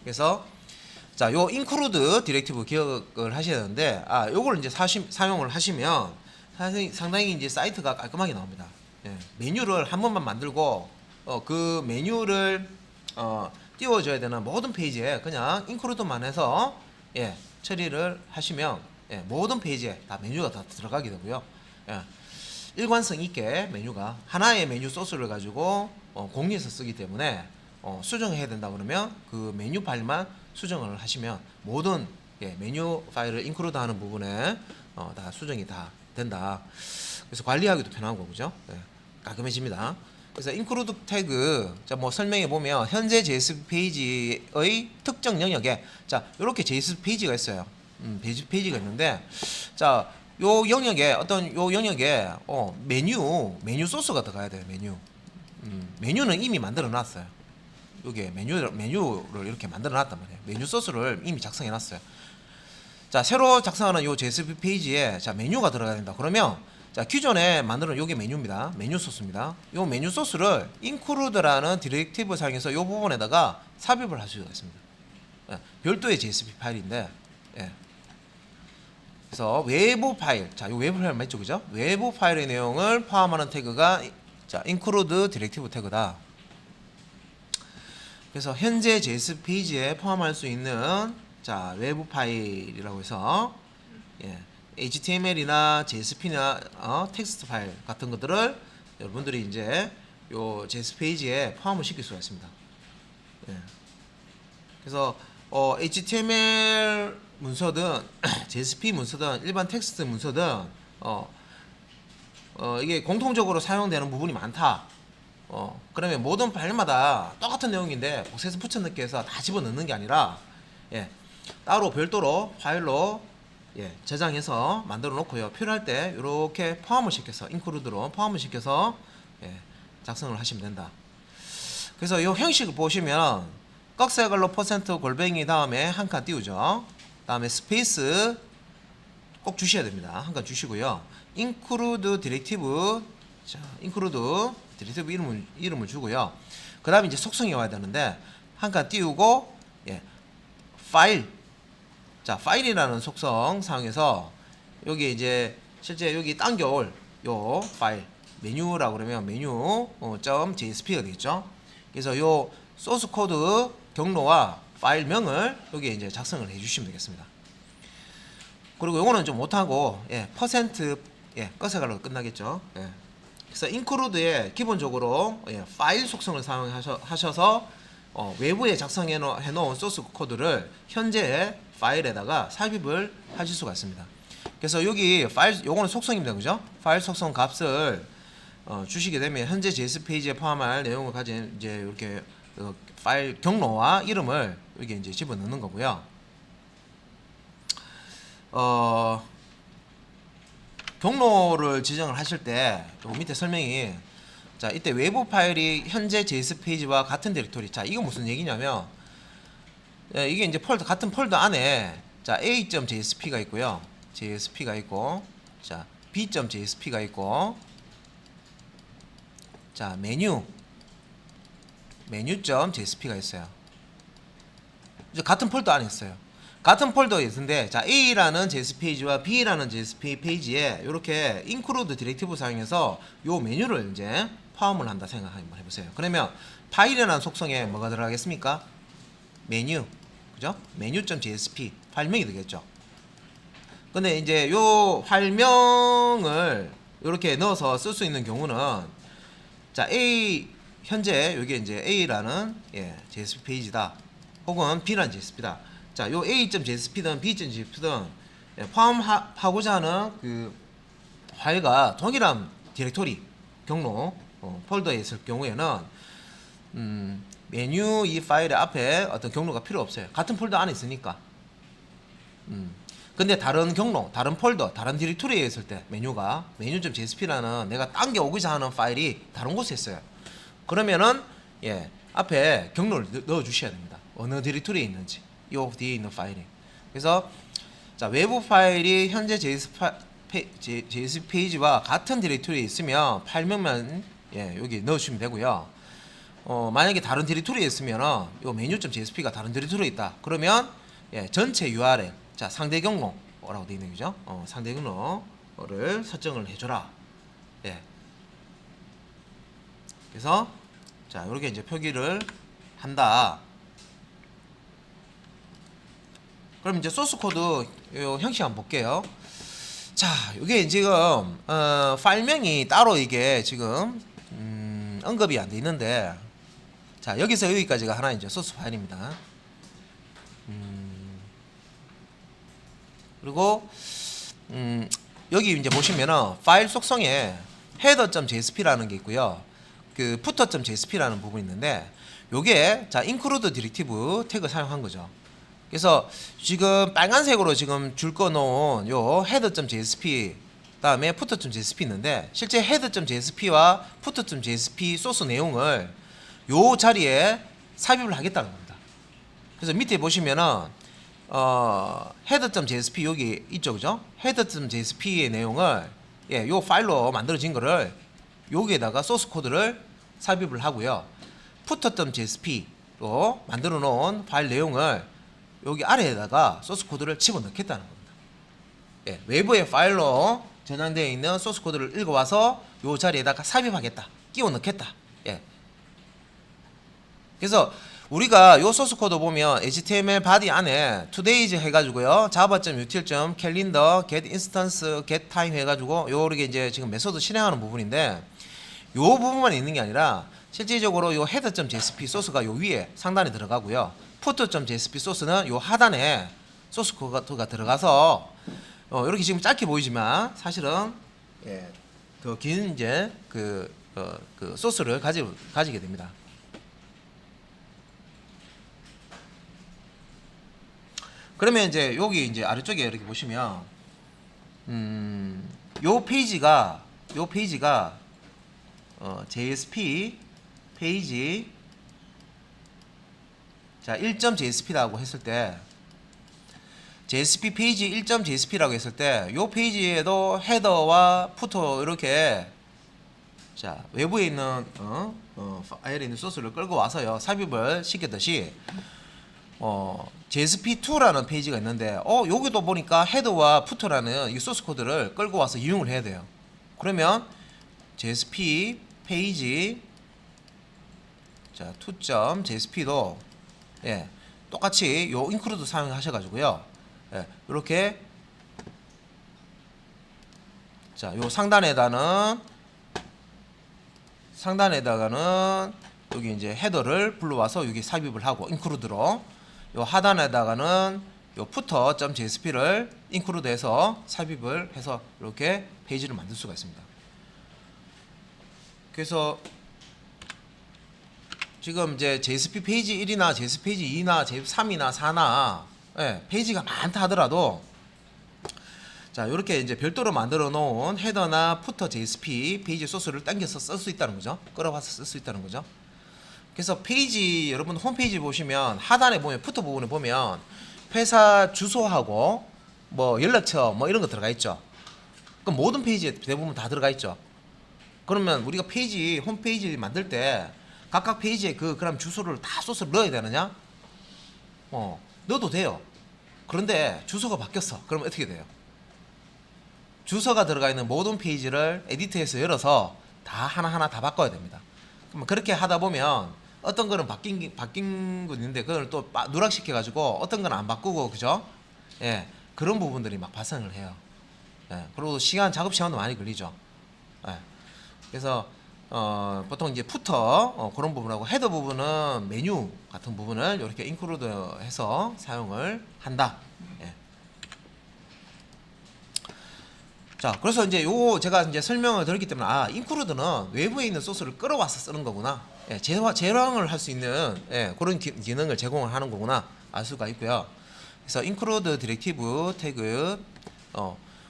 그래서 자, 요 include 디렉티브 기억을 하셔야 되는데 요걸 이제 사용을 하시면 상당히 이제 사이트가 깔끔하게 나옵니다. 메뉴를 한 번만 만들고 그 메뉴를 띄워줘야 되는 모든 페이지에 그냥 include만 해서 처리를 하시면 모든 페이지에 다 메뉴가 다 들어가게 되고요. 일관성 있게 메뉴가 하나의 메뉴 소스를 가지고 공유해서 쓰기 때문에 수정해야 된다 그러면 그 메뉴 파일만 수정을 하시면 모든 메뉴 파일을 include 하는 부분에 다 수정이 다 된다. 그래서 관리하기도 편하고 그죠? 깔끔해집니다. 그래서 include 태그 자 뭐 설명해 보면 현재 JS 페이지의 특정 영역에 자 이렇게 JS 페이지가 있어요. 페이지가 있는데, 자, 요 영역에 메뉴 소스가 들어가야 돼요. 메뉴는 이미 만들어 놨어요. 여기에 메뉴를 이렇게 만들어 놨단 말이에요. 메뉴 소스를 이미 작성해 놨어요. 자, 새로 작성하는 요 JSP 페이지에 자, 메뉴가 들어가야 된다. 그러면 자, 기존에 만드는 요게 메뉴입니다. 메뉴 소스입니다. 요 메뉴 소스를 include라는 디렉티브 사용해서 요 부분에다가 삽입을 할 수가 있습니다. 예, 별도의 JSP 파일인데, 예. 그래서 외부 파일, 자, 요 외부 파일 맞죠, 그죠? 외부 파일의 내용을 포함하는 태그가 자, include 디렉티브 태그다. 그래서 현재 JS 페이지에 포함할 수 있는 자, 외부 파일이라고 해서, 예, HTML이나 JSP나 텍스트 파일 같은 것들을 여러분들이 이제 요 JS 페이지에 포함을 시킬 수가 있습니다. 예. 그래서 HTML 문서든 JSP 문서든 일반 텍스트 문서든 이게 공통적으로 사용되는 부분이 많다. 그러면 모든 파일마다 똑같은 내용인데 복사해서 붙여넣기 해서 다 집어넣는 게 아니라, 예, 따로 별도로 파일로, 예, 저장해서 만들어 놓고요. 필요할 때 이렇게 포함을 시켜서 include로 포함을 시켜서, 예, 작성을 하시면 된다. 그래서 이 형식을 보시면 꺽쇠글로 퍼센트 골뱅이 다음에 한 칸 띄우죠. 다음에 스페이스 꼭 주셔야 됩니다. 한 칸 주시고요. include 디렉티브, 자, include 디렉티브 이름을 주고요. 그 다음에 이제 속성이 와야 되는데 한 칸 띄우고, 예, 파일, 자, 파일이라는 속성 사용해서 여기 이제 실제 여기 당겨올 요 파일 메뉴라고 그러면 메뉴 .jsp가 되겠죠. 그래서 요 소스 코드 경로와 파일명을 여기에 이제 작성을 해주시면 되겠습니다. 그리고 요거는 좀 못하고, 예, 퍼센트, 예, 꺽쇠갈로 끝나겠죠. 예. 그래서 include에 기본적으로, 예, 파일 속성을 사용하셔서 외부에 작성해 놓은 소스 코드를 현재 파일에다가 삽입을 하실 수가 있습니다. 그래서 여기 파일, 요거는 속성입니다, 그죠? 파일 속성 값을 주시게 되면 현재 JS 페이지에 포함할 내용을 가진 이제 이렇게 파일 경로와 이름을 여기 이제 집어넣는 거고요. 경로를 지정을 하실 때 밑에 설명이, 자, 이때 외부 파일이 현재 JS 페이지와 같은 디렉토리. 자, 이거 무슨 얘기냐면, 예, 이게 이제 같은 폴더 안에 자, a.jsp가 있고요. JSP가 있고, 자, b.jsp가 있고, 자, 메뉴.jsp가 있어요. 이제 같은 폴더 안에 있어요. 같은 폴더에 있는데, 자, A라는 JS 페이지와 B라는 JS 페이지에 이렇게 include 디렉티브 사용해서 요 메뉴를 이제 포함을 한다 생각 한번 해보세요. 그러면 파일이라는 속성에 뭐가 들어가겠습니까? 메뉴, 그죠? 메뉴.jsp 파일명이 되겠죠. 근데 이제 요 파일명을 이렇게 넣어서 쓸 수 있는 경우는, 자, 현재 여기 이제 A라는, 예, JS 페이지다. 혹은 B라는 JSP다. 자, 요 A.jsp든 B.jsp든, 예, 포함하고자 하는 그 파일과 동일한 디렉토리 경로 폴더에 있을 경우에는 메뉴 이 파일의 앞에 어떤 경로가 필요 없어요. 같은 폴더 안에 있으니까. 근데 다른 경로, 다른 폴더, 다른 디렉토리에 있을 때 메뉴.jsp라는 내가 당겨오고자 하는 파일이 다른 곳에 있어요. 그러면은, 예, 앞에 경로를 넣어 주셔야 됩니다. 어느 디렉토리에 있는지, 요 뒤에 있는 파일이. 그래서 자, 외부 파일이 현재 JS 페이지와 같은 디렉토리에 있으면 파일명만, 예, 여기 넣어주시면 되고요. 만약에 다른 디렉토리에 있으면 요 메뉴.jsp가 다른 디렉토리에 있다. 그러면, 예, 전체 URL, 자, 상대 경로라고 되어 있는 거죠. 상대 경로를 설정을 해줘라. 예. 그래서 자, 이렇게 이제 표기를 한다. 그럼 이제 소스 코드 요 형식 한번 볼게요. 자, 이게 지금 파일명이 따로 이게 지금 언급이 안 돼 있는데, 자, 여기서 여기까지가 하나 이제 소스 파일입니다. 그리고 여기 이제 보시면은 파일 속성에 header.jsp라는 게 있고요. 그 footer.jsp라는 부분이 있는데, 요게 자, include 디렉티브 태그 사용한 거죠. 그래서 지금 빨간색으로 지금 줄 거 놓은 요 header.jsp 다음에 footer.jsp 있는데 실제 header.jsp와 footer.jsp 소스 내용을 요 자리에 삽입을 하겠다는 겁니다. 그래서 밑에 보시면은 header.jsp 여기 있죠, 그죠? header.jsp의 내용을 요 파일로 만들어진 거를 여기에다가 소스 코드를 삽입을 하고요. footer.jsp로 만들어 놓은 파일 내용을 여기 아래에다가 소스 코드를 집어넣겠다는 겁니다. 외부의 파일로 저장되어 있는 소스 코드를 읽어와서 요 자리에다가 삽입하겠다, 끼워 넣겠다. 그래서 우리가 요 소스 코드 보면 HTML 바디 안에 today's 해가지고요, java.util.calendar, get instance, get time 해가지고 요렇게 이제 지금 메소드 실행하는 부분인데 요 부분만 있는 게 아니라 실질적으로 요 header.jsp 소스가 요 위에 상단에 들어가고요, footer.jsp 소스는 요 하단에 소스 코드가 들어가서 이렇게 지금 짧게 보이지만 사실은 더 긴 이제 그 소스를 가지게 됩니다. 그러면 이제 여기 이제 아래쪽에 이렇게 보시면 요 페이지가 JSP 페이지 자 1.JSP라고 했을 때 JSP 페이지 1.JSP라고 했을 때 요 페이지에도 헤더와 푸터 이렇게 자 외부에 있는 파일에 있는 소스를 끌고 와서요 삽입을 시켰듯이 JSP2라는 페이지가 있는데 여기도 보니까 헤더와 푸터라는 이 소스 코드를 끌고 와서 이용을 해야 돼요. 그러면 JSP 페이지 자 2.JSP도 똑같이 요 include 사용하셔가지고요 이렇게 자 요 상단에다가는 여기 이제 헤더를 불러와서 여기 삽입을 하고 include로 요 하단에다가는 요 footer.jsp를 include해서 삽입을 해서 이렇게 페이지를 만들 수가 있습니다. 그래서 지금 이제 JSP 페이지 1이나 JSP 페이지 2나 JSP 3이나 4나 페이지가 많다 하더라도 자 이렇게 이제 별도로 만들어 놓은 헤더나 푸터 JSP 페이지 소스를 당겨서 쓸 수 있다는 거죠. 끌어와서 쓸 수 있다는 거죠. 그래서 페이지 여러분 홈페이지 보시면 하단에 보면 푸터 부분에 보면 회사 주소하고 뭐 연락처 뭐 이런 거 들어가 있죠. 그럼 모든 페이지에 대부분 다 들어가 있죠. 그러면 우리가 페이지 홈페이지 만들 때 각각 페이지에 그럼 주소를 다 소스를 넣어야 되느냐? 넣어도 돼요. 그런데 주소가 바뀌었어. 그러면 어떻게 돼요? 주소가 들어가 있는 모든 페이지를 에디터에서 열어서 다 하나하나 다 바꿔야 됩니다. 그럼 그렇게 하다 보면 어떤 거는 바뀐 거 있는데 그걸 또 누락시켜 가지고 어떤 건 안 바꾸고 그죠? 그런 부분들이 막 발생을 해요. 그리고 작업 시간도 많이 걸리죠. 그래서 보통 이제 푸터 그런 부분하고 헤더 부분은 메뉴 같은 부분을 이렇게 인클루드해서 사용을 한다. 자, 그래서 이제 요거 제가 이제 설명을 드렸기 때문에 인클루드는 외부에 있는 소스를 끌어와서 쓰는 거구나. 재활용을 할 수 있는 그런 기능을 제공을 하는 거구나 알 수가 있고요. 그래서 include 디렉티브 태그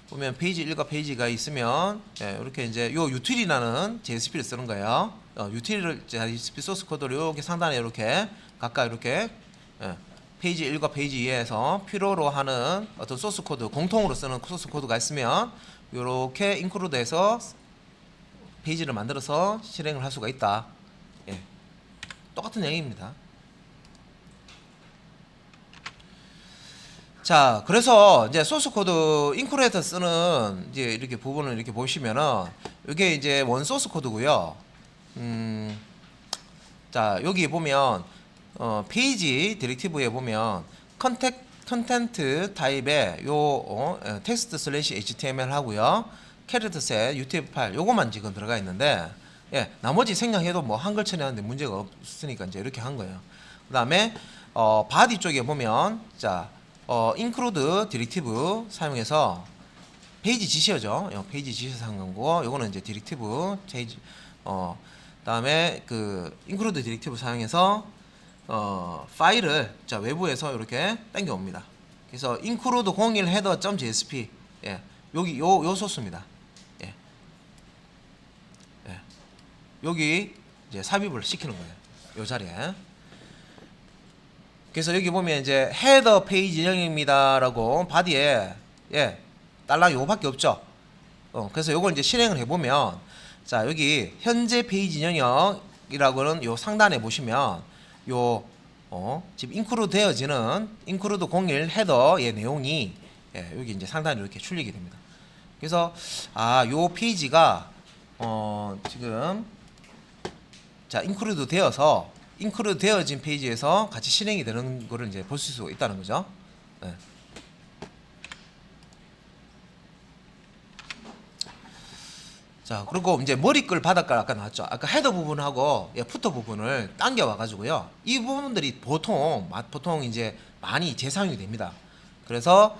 보면 페이지 1과 페이지가 있으면 이렇게 이제 요 util이라는 JSP를 쓰는 거예요. util을 JSP 소스 코드를 이렇게 상단에 이렇게 각각 이렇게 페이지 1과 페이지 2에서 필요로 하는 어떤 소스 코드 공통으로 쓰는 소스 코드가 있으면 이렇게 include해서 페이지를 만들어서 실행을 할 수가 있다. 똑같은 얘기입니다. 자, 그래서 이제 소스 코드 인클루드에서 쓰는 이제 이렇게 부분을 이렇게 보시면은 이게 이제 원 소스 코드고요. 자, 여기 보면 페이지 디렉티브에 보면 컨텐트 타입에 요 텍스트 슬래시 HTML 하고요. 캐릭터 셋 UTF-8 요거만 지금 들어가 있는데 나머지 생략해도 뭐 한글 처리하는데 문제가 없으니까 이제 이렇게 한 거예요. 그다음에 바디 쪽에 보면 자 include 디렉티브 사용해서 페이지 지시어죠. 페이지 지시어 사용한 거고 요거는 이제 디렉티브 페이지 그다음에 그 include 디렉티브 사용해서 파일을 자 외부에서 이렇게 당겨 옵니다. 그래서 include 01 header.jsp 예, 여기 요 소스입니다. 예. 예. 여기 이제 삽입을 시키는 거예요. 요 자리에. 그래서 여기 보면 이제 헤더 페이지 인형입니다라고 바디에 예, 달랑 요거밖에 없죠. 그래서 요걸 이제 실행을 해보면 자 여기 현재 페이지 인형이라고는 요 상단에 보시면 요 지금 인크루드 되어지는 인크루드 01 헤더의 내용이 예, 여기 이제 상단에 이렇게 출리게 됩니다. 그래서 요 페이지가 지금 자 인크루드 되어서 인크루드 되어진 페이지에서 같이 실행이 되는 거를 이제 볼 수 있다는 거죠. 네. 자 그리고 이제 머리글 바닥글 아까 나왔죠. 아까 헤더 부분하고 푸터 부분을 당겨 와가지고요. 이 부분들이 보통 이제 많이 재사용이 됩니다. 그래서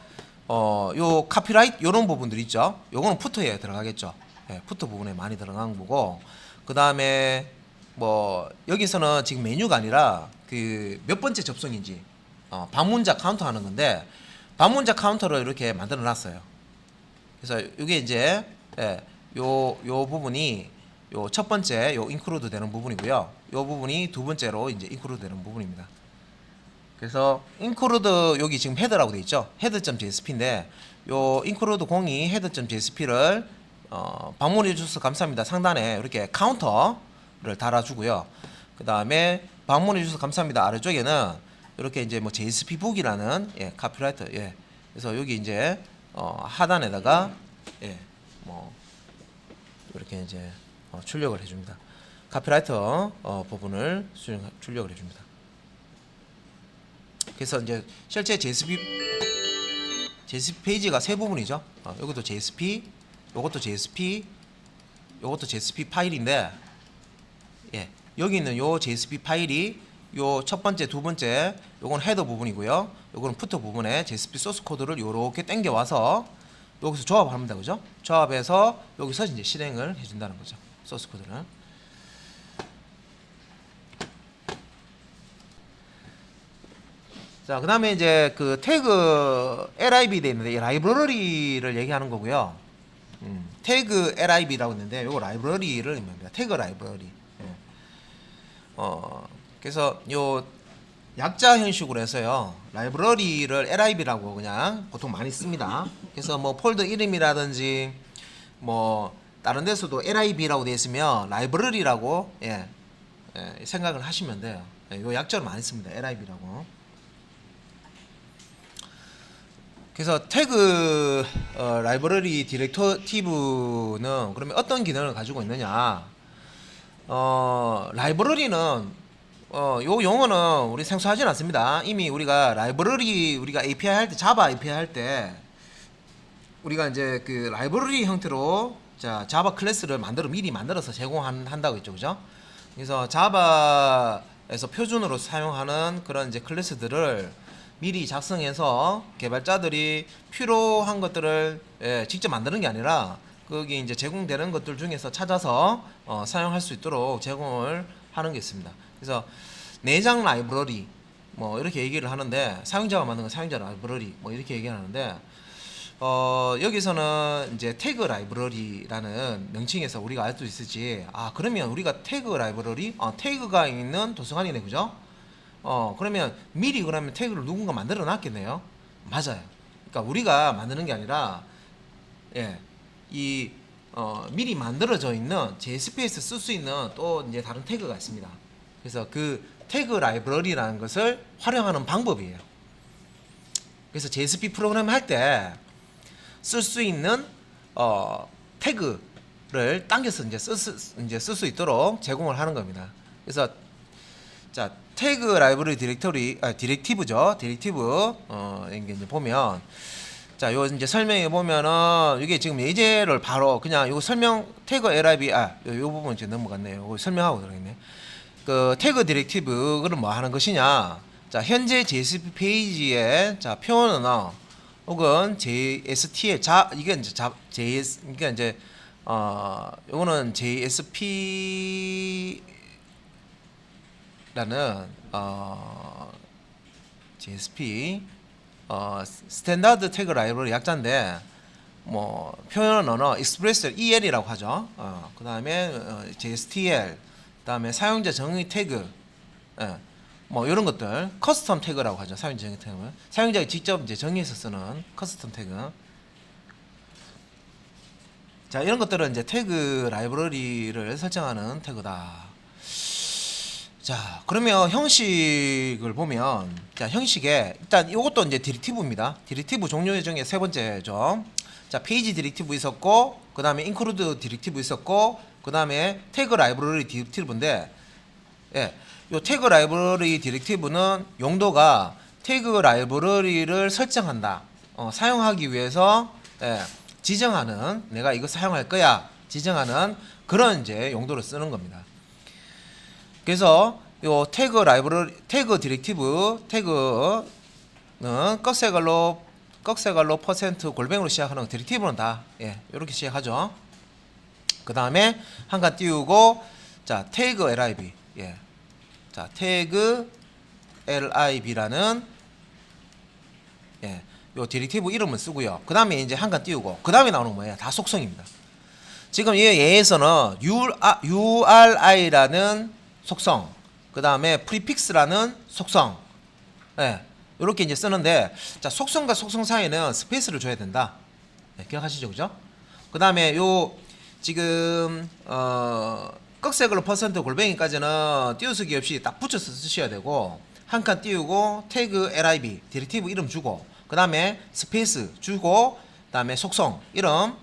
요 카피라이트 요런 부분들 있죠. 요거는 푸터에 들어가겠죠. 예, 푸터 부분에 많이 들어간 거고 그 다음에 뭐 여기서는 지금 메뉴가 아니라 그 몇 번째 접속인지 방문자 카운터 하는 건데 방문자 카운터를 이렇게 만들어 놨어요. 그래서 이게 이제 예, 요 부분이 요 첫 번째 요 인크루드 되는 부분이고요. 요 부분이 두 번째로 이제 인크루드 되는 부분입니다. 그래서 인크루드 여기 지금 헤더라고 돼 있죠. 헤더.jsp인데 요 인크루드 02 헤더.jsp를 방문해 주셔서 감사합니다. 상단에 이렇게 카운터를 달아주고요. 그 다음에 방문해 주셔서 감사합니다. 아래쪽에는 이렇게 이제 뭐 JSP 북이라는 예, 카피라이터 예. 그래서 여기 이제 하단에다가 예, 뭐 이렇게 이제 출력을 해줍니다. 카피라이터 부분을 출력을 해줍니다. 그래서 이제 실제 JSP 페이지가 세 부분이죠. 여기도 JSP, 요것도 JSP, 요것도 JSP 파일인데, 예, 여기 있는 요 JSP 파일이 요 첫 번째, 두 번째, 요건 헤더 부분이고요. 요거는 푸터 부분에 JSP 소스 코드를 요렇게 당겨 와서 여기서 조합합니다, 그죠? 조합해서 여기서 이제 실행을 해준다는 거죠. 소스 코드를. 자, 그 다음에 이제 그 태그 lib 돼 있는데 이 라이브러리를 얘기하는 거고요. 태그 lib라고 있는데 요거 라이브러리를 의미합니다. 태그 라이브러리. 예. 그래서 요 약자 형식으로 해서요. 라이브러리를 lib라고 그냥 보통 많이 씁니다. 그래서 뭐 폴더 이름이라든지 뭐 다른 데서도 lib라고 되어 있으면 라이브러리라고 예, 생각을 하시면 돼요. 요 약자를 많이 씁니다. lib라고. 그래서 태그 라이브러리 디렉티브는 그러면 어떤 기능을 가지고 있느냐? 라이브러리는 요 용어는 우리 생소하진 않습니다. 이미 우리가 라이브러리 우리가 API 할 때 자바 API 할 때 우리가 이제 그 라이브러리 형태로 자바 클래스를 미리 만들어서 제공한다고 했죠, 그죠? 그래서 자바에서 표준으로 사용하는 그런 이제 클래스들을 미리 작성해서 개발자들이 필요한 것들을 직접 만드는 게 아니라 거기 이제 제공되는 것들 중에서 찾아서 사용할 수 있도록 제공을 하는 게 있습니다. 그래서 내장 라이브러리 뭐 이렇게 얘기를 하는데 사용자가 만든 건 사용자 라이브러리 뭐 이렇게 얘기하는데 여기서는 이제 태그 라이브러리라는 명칭에서 우리가 알 수 있을지 그러면 우리가 태그 라이브러리 태그가 있는 도서관이네, 그죠? 그러면 미리 그러면 태그를 누군가 만들어 놨겠네요. 맞아요. 그러니까 우리가 만드는 게 아니라 미리 만들어져 있는 JSP에서 쓸 수 있는 또 이제 다른 태그가 있습니다. 그래서 그 태그 라이브러리라는 것을 활용하는 방법이에요. 그래서 JSP 프로그램 할 때 쓸 수 있는 태그를 당겨서 이제 쓸 수 있도록 제공을 하는 겁니다. 그래서 자 태그 라이브러리 디렉티브죠. 디렉티브 이게 이제 보면 요 이제 설명해 보면은 이게 지금 예제를 바로 그냥 요 설명 태그 lib 요 부분 이제 넘어갔네요. 요거 설명하고 들어있네. 그 태그 디렉티브는 뭐 하는 것이냐? 자 현재 JSP 페이지에 표현 언어 혹은 JSTL 이게 이제 JS 그러니까 이제 요거는 JSP JSP 스탠다드 태그 라이브러리 약자인데 뭐 표현 언어 익스프레스 EL이라고 하죠. 그 다음에 JSTL, 그 다음에 사용자 정의 태그, 뭐 이런 것들 커스텀 태그라고 하죠. 사용자 정의 태그, 사용자가 직접 이제 정의해서 쓰는 커스텀 태그. 자, 이런 것들은 이제 태그 라이브러리를 설정하는 태그다. 자, 그러면 형식을 보면, 자, 형식에 일단 이것도 이제 디렉티브입니다. 디렉티브 종류 중에 세 번째죠. 자, 페이지 디렉티브 있었고, 그 다음에 인클루드 디렉티브 있었고, 그 다음에 태그 라이브러리 디렉티브인데, 요 태그 라이브러리 디렉티브는 용도가 태그 라이브러리를 설정한다. 사용하기 위해서 지정하는, 내가 이거 사용할 거야 지정하는 그런 이제 용도로 쓰는 겁니다. 그래서 요 태그 라이브러리, 태그 디렉티브 태그는 꺽쇠갈로 퍼센트 골뱅이로 시작하는 디렉티브는 다 이렇게 시작하죠. 그 다음에 한 칸 띄우고, 자, 태그 lib, 자, 태그 lib라는 요 디렉티브 이름을 쓰고요. 그 다음에 이제 한 칸 띄우고, 그 다음에 나오는 건 뭐예요? 다 속성입니다. 지금 얘에서는 URI라는 속성, 그 다음에 프리픽스라는 속성, 이렇게 이제 쓰는데, 자, 속성과 속성 사이에는 스페이스를 줘야 된다. 기억하시죠, 그죠? 그 다음에 요 지금 꺽쇠글로 퍼센트 골뱅이까지는 띄어쓰기 없이 딱 붙여서 쓰셔야 되고, 한 칸 띄우고 태그 lib 디렉티브 이름 주고, 그 다음에 스페이스 주고, 그 다음에 속성 이름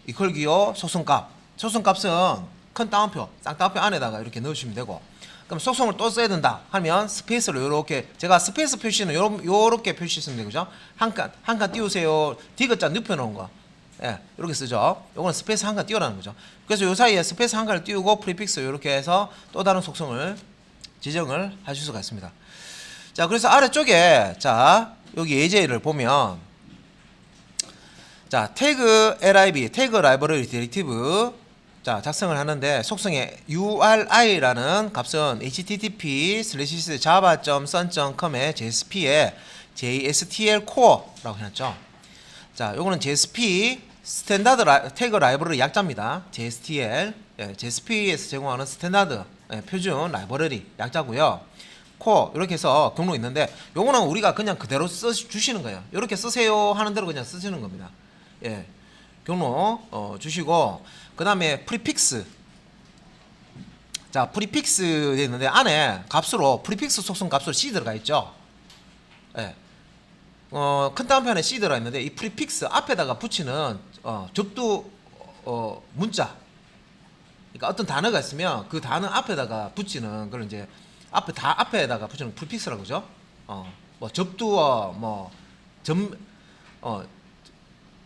이퀄 기호 속성값, 속성값은 큰 따옴표, 쌍따옴표 안에다가 이렇게 넣으시면 되고, 그럼 속성을 또 써야 된다 하면 스페이스로 요렇게, 제가 스페이스 표시는 요렇게 표시했으면 되죠. 한 칸 띄우세요. 디귿자 눕혀 놓은 거, 이렇게 쓰죠. 요거는 스페이스 한 칸 띄우라는 거죠. 그래서 요 사이에 스페이스 한 칸을 띄우고 프리픽스 요렇게 해서 또 다른 속성을 지정을 하실 수가 있습니다. 자, 그래서 아래쪽에, 자, 여기 예제를 보면, 자, 태그 lib, 태그 라이브러리 디렉티브, 자, 작성을 하는데, 속성에 URI라는 값은 http://java.sun.com의 JSP에 JSTL core라고 해놨죠. 자, 요거는 JSP 스탠다드 태그 라이브러리 약자입니다. JSTL, JSP에서 제공하는 스탠다드 표준 라이브러리 약자고요. 코어 이렇게 해서 경로 있는데, 요거는 우리가 그냥 그대로 써주시는 거예요. 이렇게 쓰세요 하는 대로 그냥 쓰시는 겁니다. 경로 주시고, 그 다음에 프리픽스, 자, 프리픽스 되어 있는데 안에 값으로 프리픽스 속성 값으로 C 들어가 있죠. 큰 따옴표에 C 들어가 있는데, 이 프리픽스 앞에다가 붙이는 접두 문자, 그러니까 어떤 단어가 있으면 그 단어 앞에다가 붙이는 그런 이제 앞에다가 붙이는 프리픽스라고 그러죠. 뭐 접두어, 뭐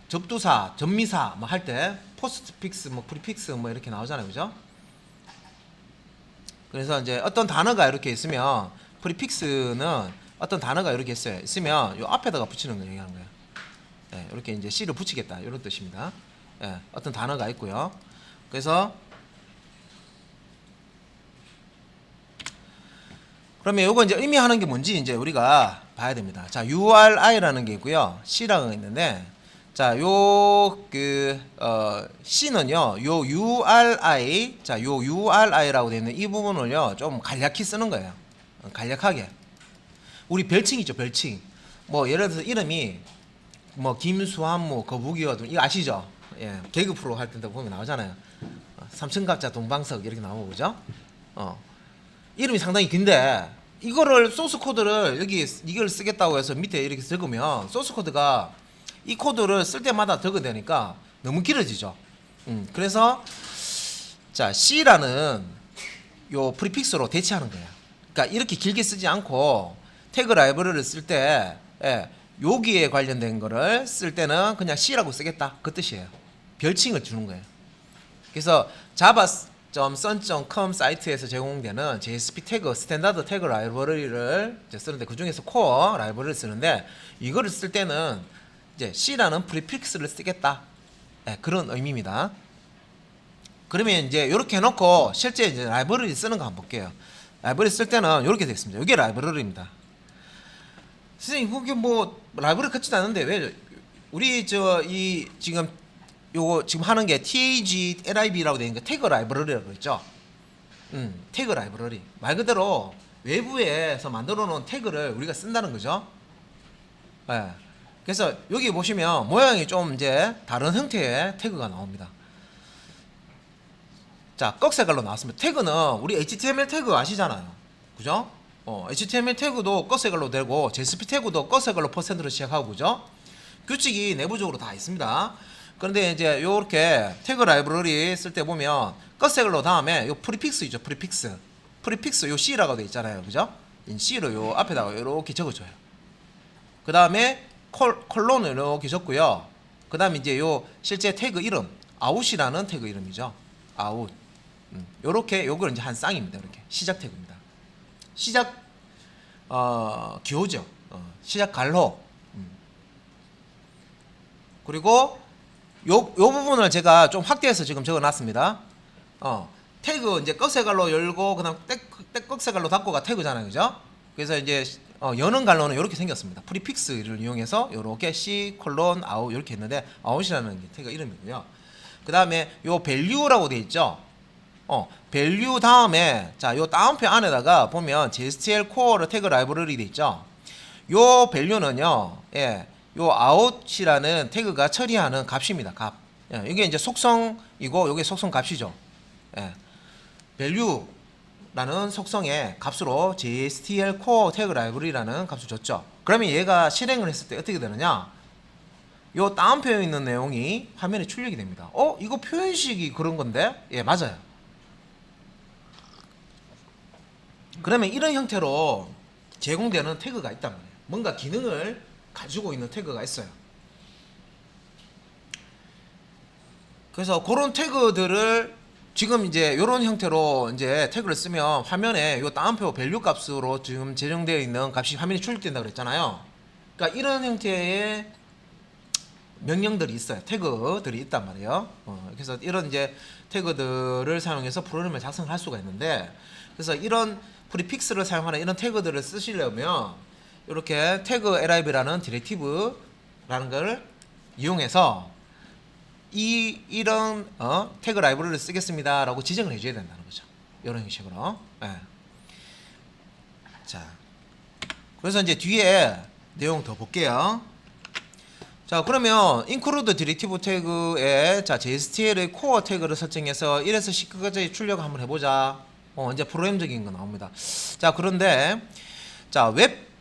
접두사, 전미사 뭐 할 때 포스트픽스, 뭐 프리픽스 뭐 이렇게 나오잖아요, 그죠? 그래서 이제 어떤 단어가 이렇게 있으면, 프리픽스는 어떤 단어가 이렇게 있으면 요 앞에다가 붙이는 거 얘기하는 거예요. 이렇게 이제 C를 붙이겠다 이런 뜻입니다. 어떤 단어가 있고요. 그래서 그러면 요거 이제 의미하는 게 뭔지 이제 우리가 봐야 됩니다. 자, URI라는 게 있고요. C라는 게 있는데, 자, C는요, 요 URI, 자, 요 URI라고 되어 있는 이 부분을요, 좀 간략히 쓰는 거예요. 간략하게. 우리 별칭 있죠, 별칭. 뭐, 예를 들어서 이름이, 뭐, 김수한무, 거북이어둔, 이거 아시죠? 개그 프로 할 때 보면 나오잖아요. 삼천갑자 동방석 이렇게 나오고, 그죠? 이름이 상당히 긴데, 이거를 소스 코드를 이걸 쓰겠다고 해서 밑에 이렇게 적으면 소스 코드가 이 코드를 쓸 때마다 적어야 되니까 너무 길어지죠. 그래서 자, C라는 요 프리픽스로 대체하는 거야. 그러니까 이렇게 길게 쓰지 않고 태그 라이브러리를 쓸 때 여기에 관련된 거를 쓸 때는 그냥 C라고 쓰겠다 그 뜻이에요. 별칭을 주는 거예요. 그래서 java.sun.com 사이트에서 제공되는 JSP 태그, 스탠다드 태그 라이브러리를 쓰는데, 그 중에서 코어 라이브러리를 쓰는데, 이거를 쓸 때는 이제 C라는 프리픽스를 쓰겠다, 그런 의미입니다. 그러면 이제 이렇게 해놓고 실제 이제 라이브러리 쓰는 거 한번 볼게요. 라이브러리 쓸 때는 이렇게 되어 있습니다. 이게 라이브러리입니다. 선생님 그게 뭐 라이브러리 같지도 않은데 왜 우리 이 지금 요거 지금 하는 게 TAG-LIB라고 되어 있는 게 태그 라이브러리라고 했죠. 태그 라이브러리 말 그대로 외부에서 만들어 놓은 태그를 우리가 쓴다는 거죠. 예. 그래서 여기 보시면 모양이 좀 이제 다른 형태의 태그가 나옵니다. 자, 꺽색깔로 나왔습니다. 태그는 우리 HTML 태그 아시잖아요. 그죠? HTML 태그도 꺽색깔로 되고 JSP 태그도 꺽색깔로 %로 시작하고 그죠? 규칙이 내부적으로 다 있습니다. 그런데 이제 요렇게 태그 라이브러리 쓸 때 보면 꺽색깔로 다음에 요 프리픽스 있죠. 프리픽스 요 C라고 돼 있잖아요. 그죠? C로 요 앞에다가 이렇게 적어줘요. 그 다음에 콜론을 이렇게 적고요. 그 다음에 이제 요 실제 태그 이름 아웃이라는 태그 이름이죠. 아웃. 요렇게 요걸 이제 한 쌍입니다. 이렇게 시작 태그입니다. 시작 기호죠. 시작 갈호. 그리고 요 부분을 제가 좀 확대해서 지금 적어놨습니다. 태그 이제 꺽쇠갈로 열고 그다음 꺽쇠갈로 닫고가 태그잖아요, 그죠? 그래서 이제 여는 갈로는 이렇게 생겼습니다. 프리픽스를 이용해서 이렇게 C 콜론 아웃 이렇게 했는데 아웃이라는 게 태그 이름이고요. 그 다음에 요 value라고 돼 있죠. value 다음에 자 요 다운표 안에다가 보면 JSTL 코어를 태그 라이브러리 돼 있죠. 요 value는요, 예, 요 out이라는 태그가 처리하는 값입니다. 값. 예, 이게 이제 속성이고 요게 속성 값이죠. 예, value라는 속성의 값으로 JSTL 코어 태그 라이브러리라는 값을 줬죠. 그러면 얘가 실행을 했을 때 어떻게 되느냐? 요 다운표에 있는 내용이 화면에 출력이 됩니다. 이거 표현식이 그런 건데? 예, 맞아요. 그러면 이런 형태로 제공되는 태그가 있단 말이에요. 뭔가 기능을 가지고 있는 태그가 있어요. 그래서 그런 태그들을 지금 이제 이런 형태로 이제 태그를 쓰면 화면에 요 다운표 밸류 값으로 지금 제정되어 있는 값이 화면에 출력된다 그랬잖아요. 그러니까 이런 형태의 명령들이 있어요. 태그들이 있단 말이에요. 그래서 이런 이제 태그들을 사용해서 프로그램을 작성할 수가 있는데, 그래서 이런 프리픽스를 사용하는 이런 태그들을 쓰시려면 이렇게 태그 lib라는 디렉티브라는 걸 이용해서 이런 태그 라이브러리를 쓰겠습니다라고 지정을 해줘야 된다는 거죠. 이런 형식으로. 네. 자, 그래서 이제 뒤에 내용 더 볼게요. 자, 그러면 include 디렉티브 태그에 자 JSTL의 코어 태그를 설정해서 1에서 10까지 출력 한번 해보자. 이제 프로그램적인 거 나옵니다. 자, 그런데 자 웹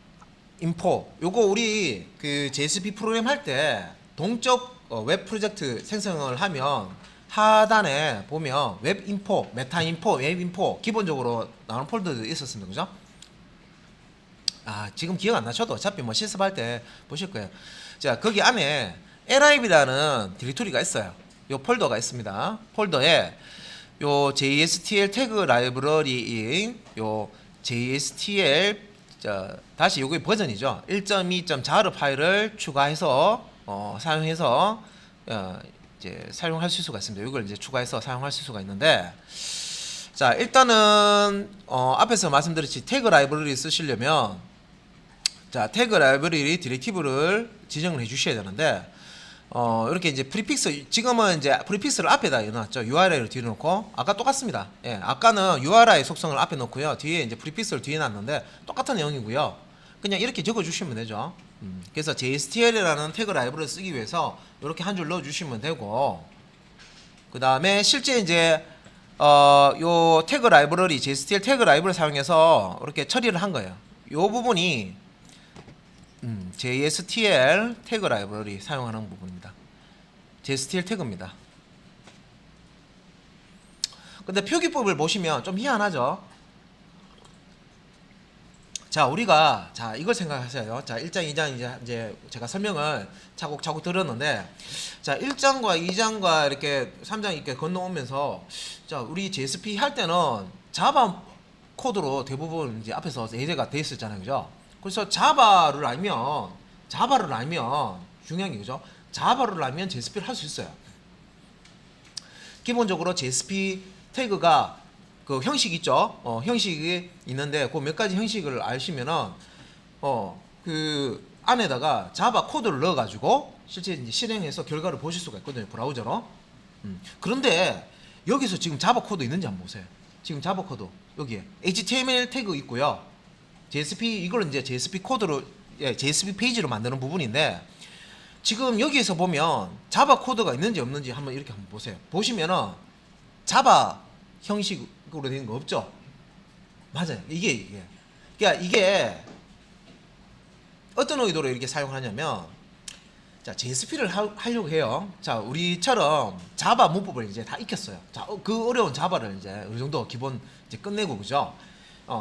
인포 요거 우리 그 JSP 프로그램 할 때 동적 웹 프로젝트 생성을 하면 하단에 보면 웹 인포, 메타 인포, 웹 인포 기본적으로 나오는 폴더도 있었습니다. 그죠? 지금 기억 안 나셔도 어차피 뭐 실습할 때 보실 거예요. 자, 거기 안에 lib라는 디렉토리가 있어요. 요 폴더가 있습니다. 폴더에 요 JSTL 태그 라이브러리인 요 JSTL 다시 요게 버전이죠. 1.2.자르 파일을 추가해서 사용해서 이제 사용할 수가 있습니다. 이걸 이제 추가해서 사용할 수가 있는데, 자 일단은 앞에서 말씀드렸듯이 태그 라이브러리 쓰시려면 자 태그 라이브러리 디렉티브를 지정을 해 주셔야 되는데, 이렇게 이제 프리픽스 지금은 이제 프리픽스를 앞에다 넣어놨죠. URI를 뒤에 놓고 아까 똑같습니다. 예, 아까는 URI 속성을 앞에 놓고요. 뒤에 이제 프리픽스를 뒤에 놨는데 똑같은 내용이고요. 그냥 이렇게 적어주시면 되죠. 그래서 JSTL이라는 태그 라이브러리를 쓰기 위해서 이렇게 한 줄 넣어주시면 되고, 그 다음에 실제 이제 요 태그 라이브러리 JSTL 태그 라이브러리를 사용해서 이렇게 처리를 한 거예요. 요 부분이 JSTL 태그 라이브러리 사용하는 부분입니다. JSTL 태그입니다. 근데 표기법을 보시면 좀 희한하죠. 자, 우리가 자 이걸 생각하세요. 자, 1장, 2장 이제 제가 설명을 차곡차곡 들었는데, 자 1장과 2장과 이렇게 3장 이렇게 건너오면서 자 우리 JSP 할 때는 자바 코드로 대부분 이제 앞에서 예제가 돼 있었잖아요, 그죠? 그래서 자바를 알면 중요한 게 그죠? 자바를 알면 JSP를 할 수 있어요. 기본적으로 JSP 태그가 그 형식 있죠. 형식이 있는데 그 몇 가지 형식을 아시면은 그 안에다가 자바 코드를 넣어가지고 실제 이제 실행해서 결과를 보실 수가 있거든요. 브라우저로. 그런데 여기서 지금 자바 코드 있는지 한번 보세요. 지금 자바 코드 여기에 HTML 태그 있고요. JSP 이걸 이제 JSP 코드로 JSP 페이지로 만드는 부분인데 지금 여기에서 보면 자바 코드가 있는지 없는지 한번 이렇게 한번 보세요. 보시면은 자바 형식으로 되는 거 없죠? 맞아요. 이게 그러니까 이게 어떤 의도로 이렇게 사용하냐면 자 JSP를 하려고 해요. 자 우리처럼 자바 문법을 이제 다 익혔어요. 자 그 어려운 자바를 이제 어느 정도 기본 이제 끝내고 그죠?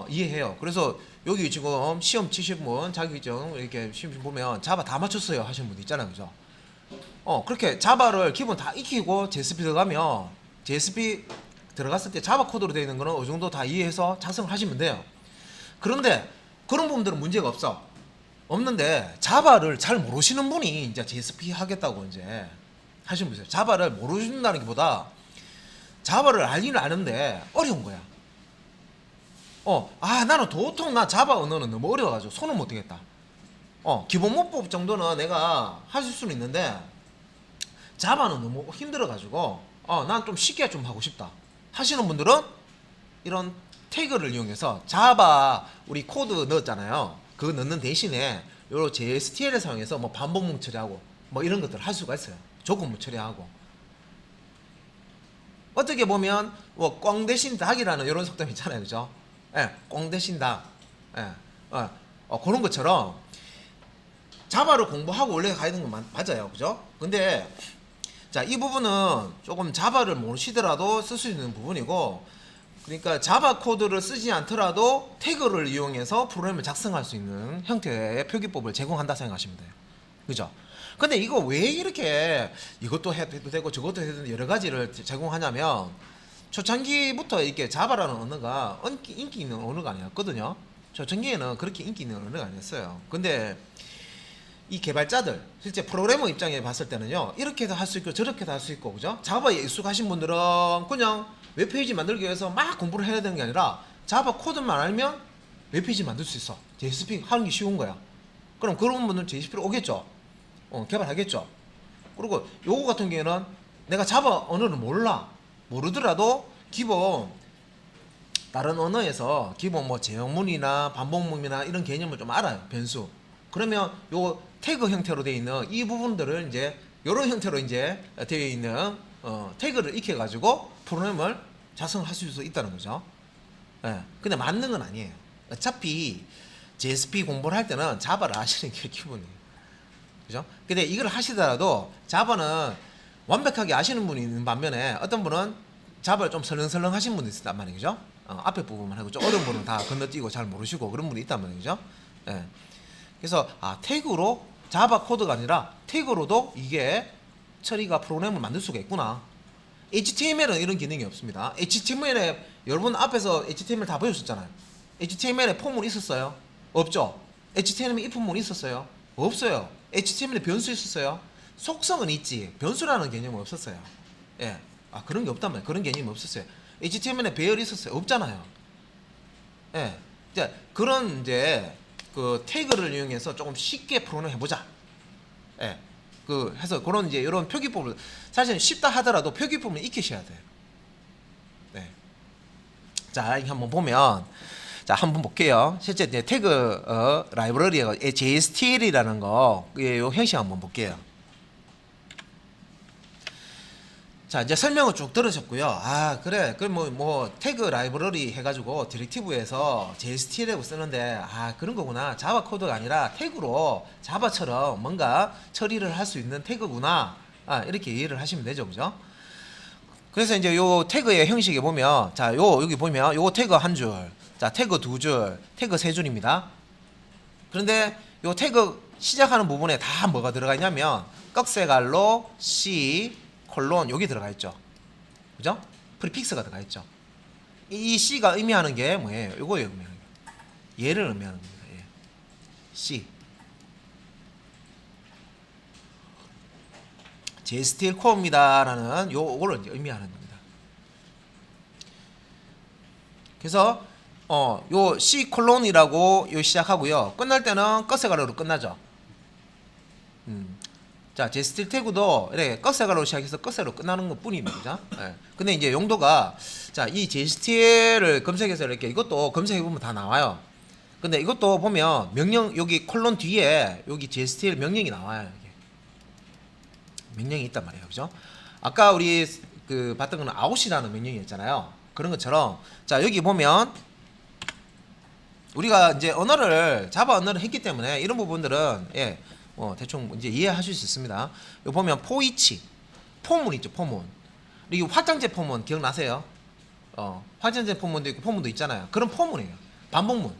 이해해요. 그래서 여기 지금 시험 치신 분 자격증 이렇게 시험 보면 자바 다 맞췄어요 하시는 분 있잖아요, 그죠? 그렇게 자바를 기본 다 익히고 JSP 들어가면 JSP 들어갔을 때 자바 코드로 되어 있는 거는 어느 정도 다 이해해서 작성을 하시면 돼요. 그런데 그런 부분들은 문제가 없는데 자바를 잘 모르시는 분이 이제 JSP 하겠다고 이제 하시는 분이세요. 자바를 모르신다는 게 보다 자바를 알기는 아는데 어려운 거야. 나는 도통 나 자바 언어는 너무 어려워가지고 손을 못 대겠다. 기본 문법 정도는 내가 하실 수는 있는데 자바는 너무 힘들어가지고 난 좀 쉽게 좀 하고 싶다 하시는 분들은 이런 태그를 이용해서 자바 우리 코드 넣었잖아요. 그거 넣는 대신에 요런 JSTL을 사용해서 뭐 반복문 처리하고 뭐 이런 것들을 할 수가 있어요. 조건문 처리하고 어떻게 보면 뭐 꽝 대신 닭이라는 이런 속담 있잖아요, 그죠? 꽝 대신 닭, 그런 것처럼 자바를 공부하고 원래 가야 되는 건 맞아요, 그죠? 근데 자, 이 부분은 조금 자바를 모르시더라도 쓸 수 있는 부분이고, 그러니까 자바 코드를 쓰지 않더라도 태그를 이용해서 프로그램을 작성할 수 있는 형태의 표기법을 제공한다 생각하시면 돼요. 그죠? 근데 이거 왜 이렇게 이것도 해도 되고 저것도 해도 되는 여러 가지를 제공하냐면 초창기부터 이렇게 자바라는 언어가 인기 있는 언어가 아니었거든요. 초창기에는 그렇게 인기 있는 언어가 아니었어요. 근데 이 개발자들 실제 프로그래머 입장에 봤을 때는요, 이렇게도 할 수 있고 저렇게도 할 수 있고, 그죠? 자바에 익숙하신 분들은 그냥 웹페이지 만들기 위해서 막 공부를 해야 되는 게 아니라 자바 코드만 알면 웹페이지 만들 수 있어. JSP 하는 게 쉬운 거야. 그럼 그런 분들은 JSP로 오겠죠. 개발하겠죠. 그리고 요거 같은 경우에는 내가 자바 언어를 모르더라도 기본 다른 언어에서 기본 뭐 제형문이나 반복문이나 이런 개념을 좀 알아요. 변수. 그러면 요 태그 형태로 되어 있는 이 부분들을 이제 이런 형태로 이제 되어 있는 태그를 익혀 가지고 프로그램을 작성할 수 있다는 거죠. 근데 맞는 건 아니에요. 어차피 JSP 공부를 할 때는 자바를 아시는 게 기본이에요. 그죠? 근데 이걸 하시더라도 자바는 완벽하게 아시는 분이 있는 반면에 어떤 분은 자바를 좀 설렁설렁 하신 분이 있단 말이죠. 앞에 부분만 하고 좀 어려운 분은 다 건너뛰고 잘 모르시고 그런 분이 있단 말이죠. 그래서 태그로 자바 코드가 아니라 태그로도 이게 처리가 프로그램을 만들 수가 있구나. HTML은 이런 기능이 없습니다. HTML에 여러분 앞에서 HTML 다 보셨잖아요. HTML에 포물 있었어요? 없죠. HTML에 if문이 있었어요? 없어요. HTML에 변수 있었어요? 속성은 있지 변수라는 개념은 없었어요. 그런 게 없단 말이에요. 그런 개념이 없었어요. HTML에 배열이 있었어요? 없잖아요. 이제 그런 이제 그 태그를 이용해서 조금 쉽게 프로그램 해보자. 그 해서 그런 이제 이런 표기법을 사실 쉽다 하더라도 표기법을 익히셔야 돼요. 자, 한번 보면 자 한번 볼게요. 실제 이제 태그 라이브러리가 JSTL이라는 거 요 형식 한번 볼게요. 자 이제 설명을 쭉 들으셨고요. 그래 그럼 뭐 태그 라이브러리 해가지고 디렉티브에서 JSTL이라고 쓰는데 그런 거구나. 자바 코드가 아니라 태그로 자바처럼 뭔가 처리를 할 수 있는 태그구나. 이렇게 이해를 하시면 되죠, 그죠? 그래서 이제 요 태그의 형식에 보면 자 여기 보면 요 태그 한 줄, 자 태그 두 줄, 태그 세 줄입니다. 그런데 요 태그 시작하는 부분에 다 뭐가 들어가 있냐면 꺽쇠갈로 C 콜론 여기 들어가 있죠. 그죠? 프리픽스가 들어가 있죠. 이 C가 의미하는 게 뭐예요? 요거예요, 의미하는 게. 얘를 의미하는 겁니다. C. JSTL 코어입니다라는 요거를 의미하는 겁니다. 그래서 요 C 콜론이라고 요 시작하고요. 끝날 때는 껐세가로로 끝나죠. 자, 제스틸 태그도 이렇게 껐세가로 시작해서 껐세로 끝나는 것 뿐입니다. 그죠? 예. 근데 이제 용도가 자, 이 제스틸을 검색해서 이렇게 이것도 검색해 보면 다 나와요. 근데 이것도 보면 명령 여기 콜론 뒤에 여기 제스틸 명령이 나와요. 이게. 명령이 있단 말이에요. 그죠? 아까 우리 그 봤던 거는 아웃이라는 명령이었잖아요. 그런 것처럼 자, 여기 보면 우리가 이제 언어를 자바 언어를 했기 때문에 이런 부분들은 예, 대충 이제 이해하실 수 있습니다. 여기 보면 포이치, 포문 있죠, 포문. 그리고 화장제 포문 기억나세요? 화장제 포문도 있고 포문도 있잖아요. 그런 포문이에요. 반복문.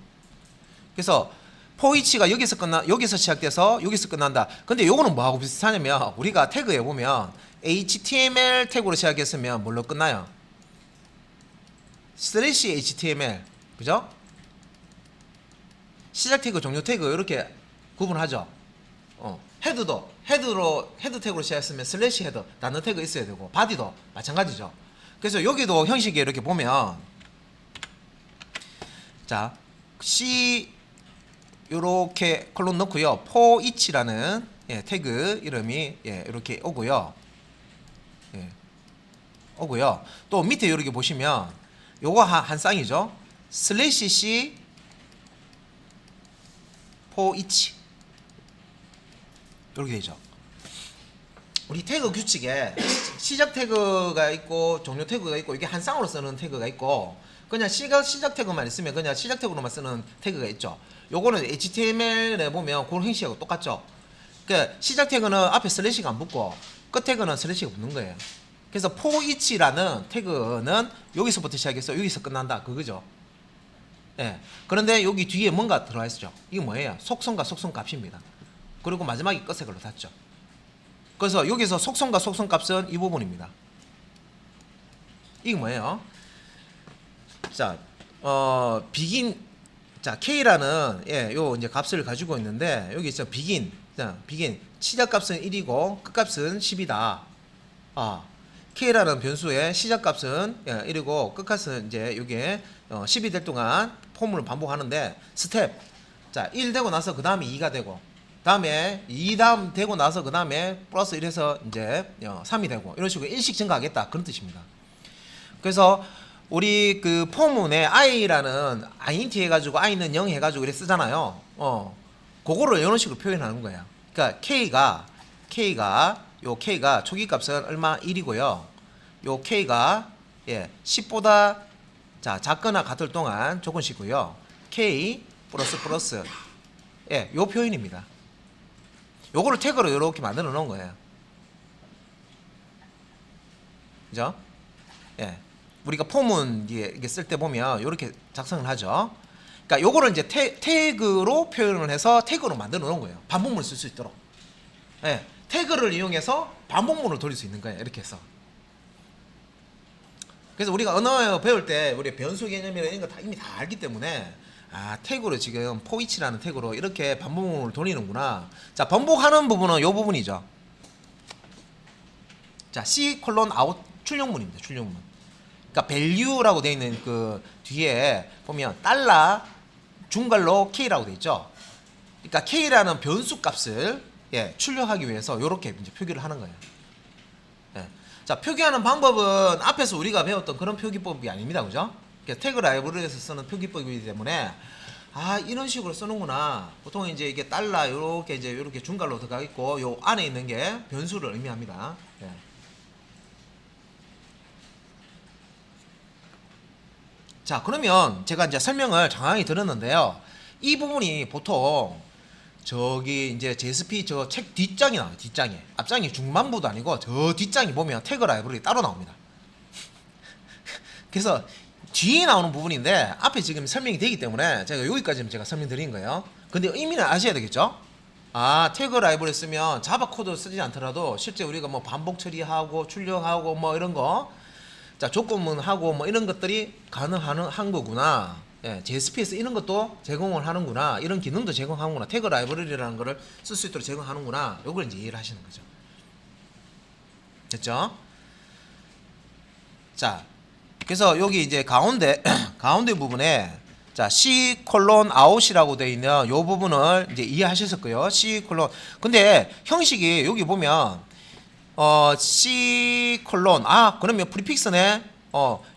그래서 포이치가 여기서 시작돼서 여기서 끝난다. 근데 요거는 뭐하고 비슷하냐면 우리가 태그에 보면 HTML 태그로 시작했으면 뭘로 끝나요? 슬래시 HTML, 그죠? 시작 태그, 종료 태그 이렇게 구분하죠. 헤드 태그로 시작했으면 슬래시 헤더, 단어 태그 있어야 되고 바디도 마찬가지죠. 그래서 여기도 형식이 이렇게 보면 자, C 요렇게 콜론 넣고요. 포이치라는 예, 태그 이름이 예, 이렇게 오고요. 예, 오고요. 또 밑에 이렇게 보시면 요거 한 쌍이죠. 슬래시 C 포이치 이렇게 되죠. 우리 태그 규칙에 시작 태그가 있고 종료 태그가 있고 이게 한 쌍으로 쓰는 태그가 있고 그냥 시작 태그만 있으면 그냥 시작 태그로만 쓰는 태그가 있죠. 요거는 HTML에 보면 그런 형식하고 똑같죠. 그러니까 시작 태그는 앞에 슬래시가 안 붙고 끝 태그는 슬래시가 붙는 거예요. 그래서 포이치라는 태그는 여기서부터 시작해서 여기서 끝난다 그거죠. 예. 그런데 여기 뒤에 뭔가 들어와 있죠. 이게 뭐예요? 속성과 속성 값입니다. 그리고 마지막에 끝에 걸로 닫죠. 그래서 여기서 속성과 속성 값은 이 부분입니다. 이게 뭐예요? 자, begin, 자, K라는, 예, 요 이제 값을 가지고 있는데, 여기 있어, begin. 자, begin. 시작 값은 1이고, 끝 값은 10이다. K라는 변수의 시작 값은 1이고, 끝 값은 이제 요게 10이 될 동안 폼을 반복하는데, 스텝. 자, 1 되고 나서 그 다음에 2가 되고, 다음에 2 다음 되고 나서 그 다음에 플러스 1해서 이제 3이 되고, 이런 식으로 일씩 증가하겠다. 그런 뜻입니다. 그래서, 우리 그 포문에 i라는 int 해가지고 i는 0 해가지고 이렇게 쓰잖아요. 그거를 이런 식으로 표현하는 거예요. 그러니까 요 k가 초기 값은 얼마 1이고요. 요 k가 10보다 자 작거나 같을 동안 조건식이고요. k 플러스 요 표현입니다. 요거를 태그로 이렇게 만들어 놓은 거예요. 그죠? 예. 우리가 포문 이게 쓸 때 보면 이렇게 작성을 하죠. 그러니까 요거를 이제 태그로 표현을 해서 태그로 만들어 놓은 거예요. 반복문을 쓸 수 있도록. 예. 태그를 이용해서 반복문을 돌릴 수 있는 거예요. 이렇게 해서. 그래서 우리가 언어 배울 때 우리 변수 개념이나 이런 거 다 이미 다 알기 때문에 태그로 지금 포이치라는 태그로 이렇게 반복문을 돌리는구나. 자, 반복하는 부분은 요 부분이죠. 자, C 콜론 아웃 출력문입니다. 출력문. 그러니까 value라고 되어 있는 그 뒤에 보면 달러 중괄호 k라고 되어 있죠. 그러니까 k라는 변수 값을 출력하기 위해서 이렇게 이제 표기를 하는 거예요. 자, 표기하는 방법은 앞에서 우리가 배웠던 그런 표기법이 아닙니다, 그죠? 태그 라이브러리에서 쓰는 표기법이기 때문에 이런 식으로 쓰는구나. 보통 이제 이게 달러 이렇게 중괄호 들어가 있고 요 안에 있는 게 변수를 의미합니다. 자, 그러면 제가 이제 설명을 장황히 들었는데요. 이 부분이 보통 저기 이제 JSP 저 책 뒷장이 나와요. 뒷장에. 앞장이 중반부도 아니고 저 뒷장이 보면 태그 라이브러리 따로 나옵니다. 그래서 뒤에 나오는 부분인데 앞에 지금 설명이 되기 때문에 제가 여기까지는 제가 설명드린 거예요. 근데 의미는 아셔야 되겠죠? 태그 라이브러리 쓰면 자바 코드 쓰지 않더라도 실제 우리가 뭐 반복 처리하고 출력하고 뭐 이런 거 자, 조건문하고 뭐 이런 것들이 가능한 거구나. JSP에서 이런 것도 제공을 하는구나. 이런 기능도 제공하는구나. 태그 라이브러리라는 거를 쓸 수 있도록 제공하는구나. 요걸 이제 이해를 하시는 거죠. 됐죠? 자, 그래서 여기 이제 가운데 가운데 부분에 자 C 콜론 아웃이라고 되어 있는 요 부분을 이제 이해하셨을 거예요. C 콜론. 근데 형식이 여기 보면 C 콜론 그러면 프리픽스네.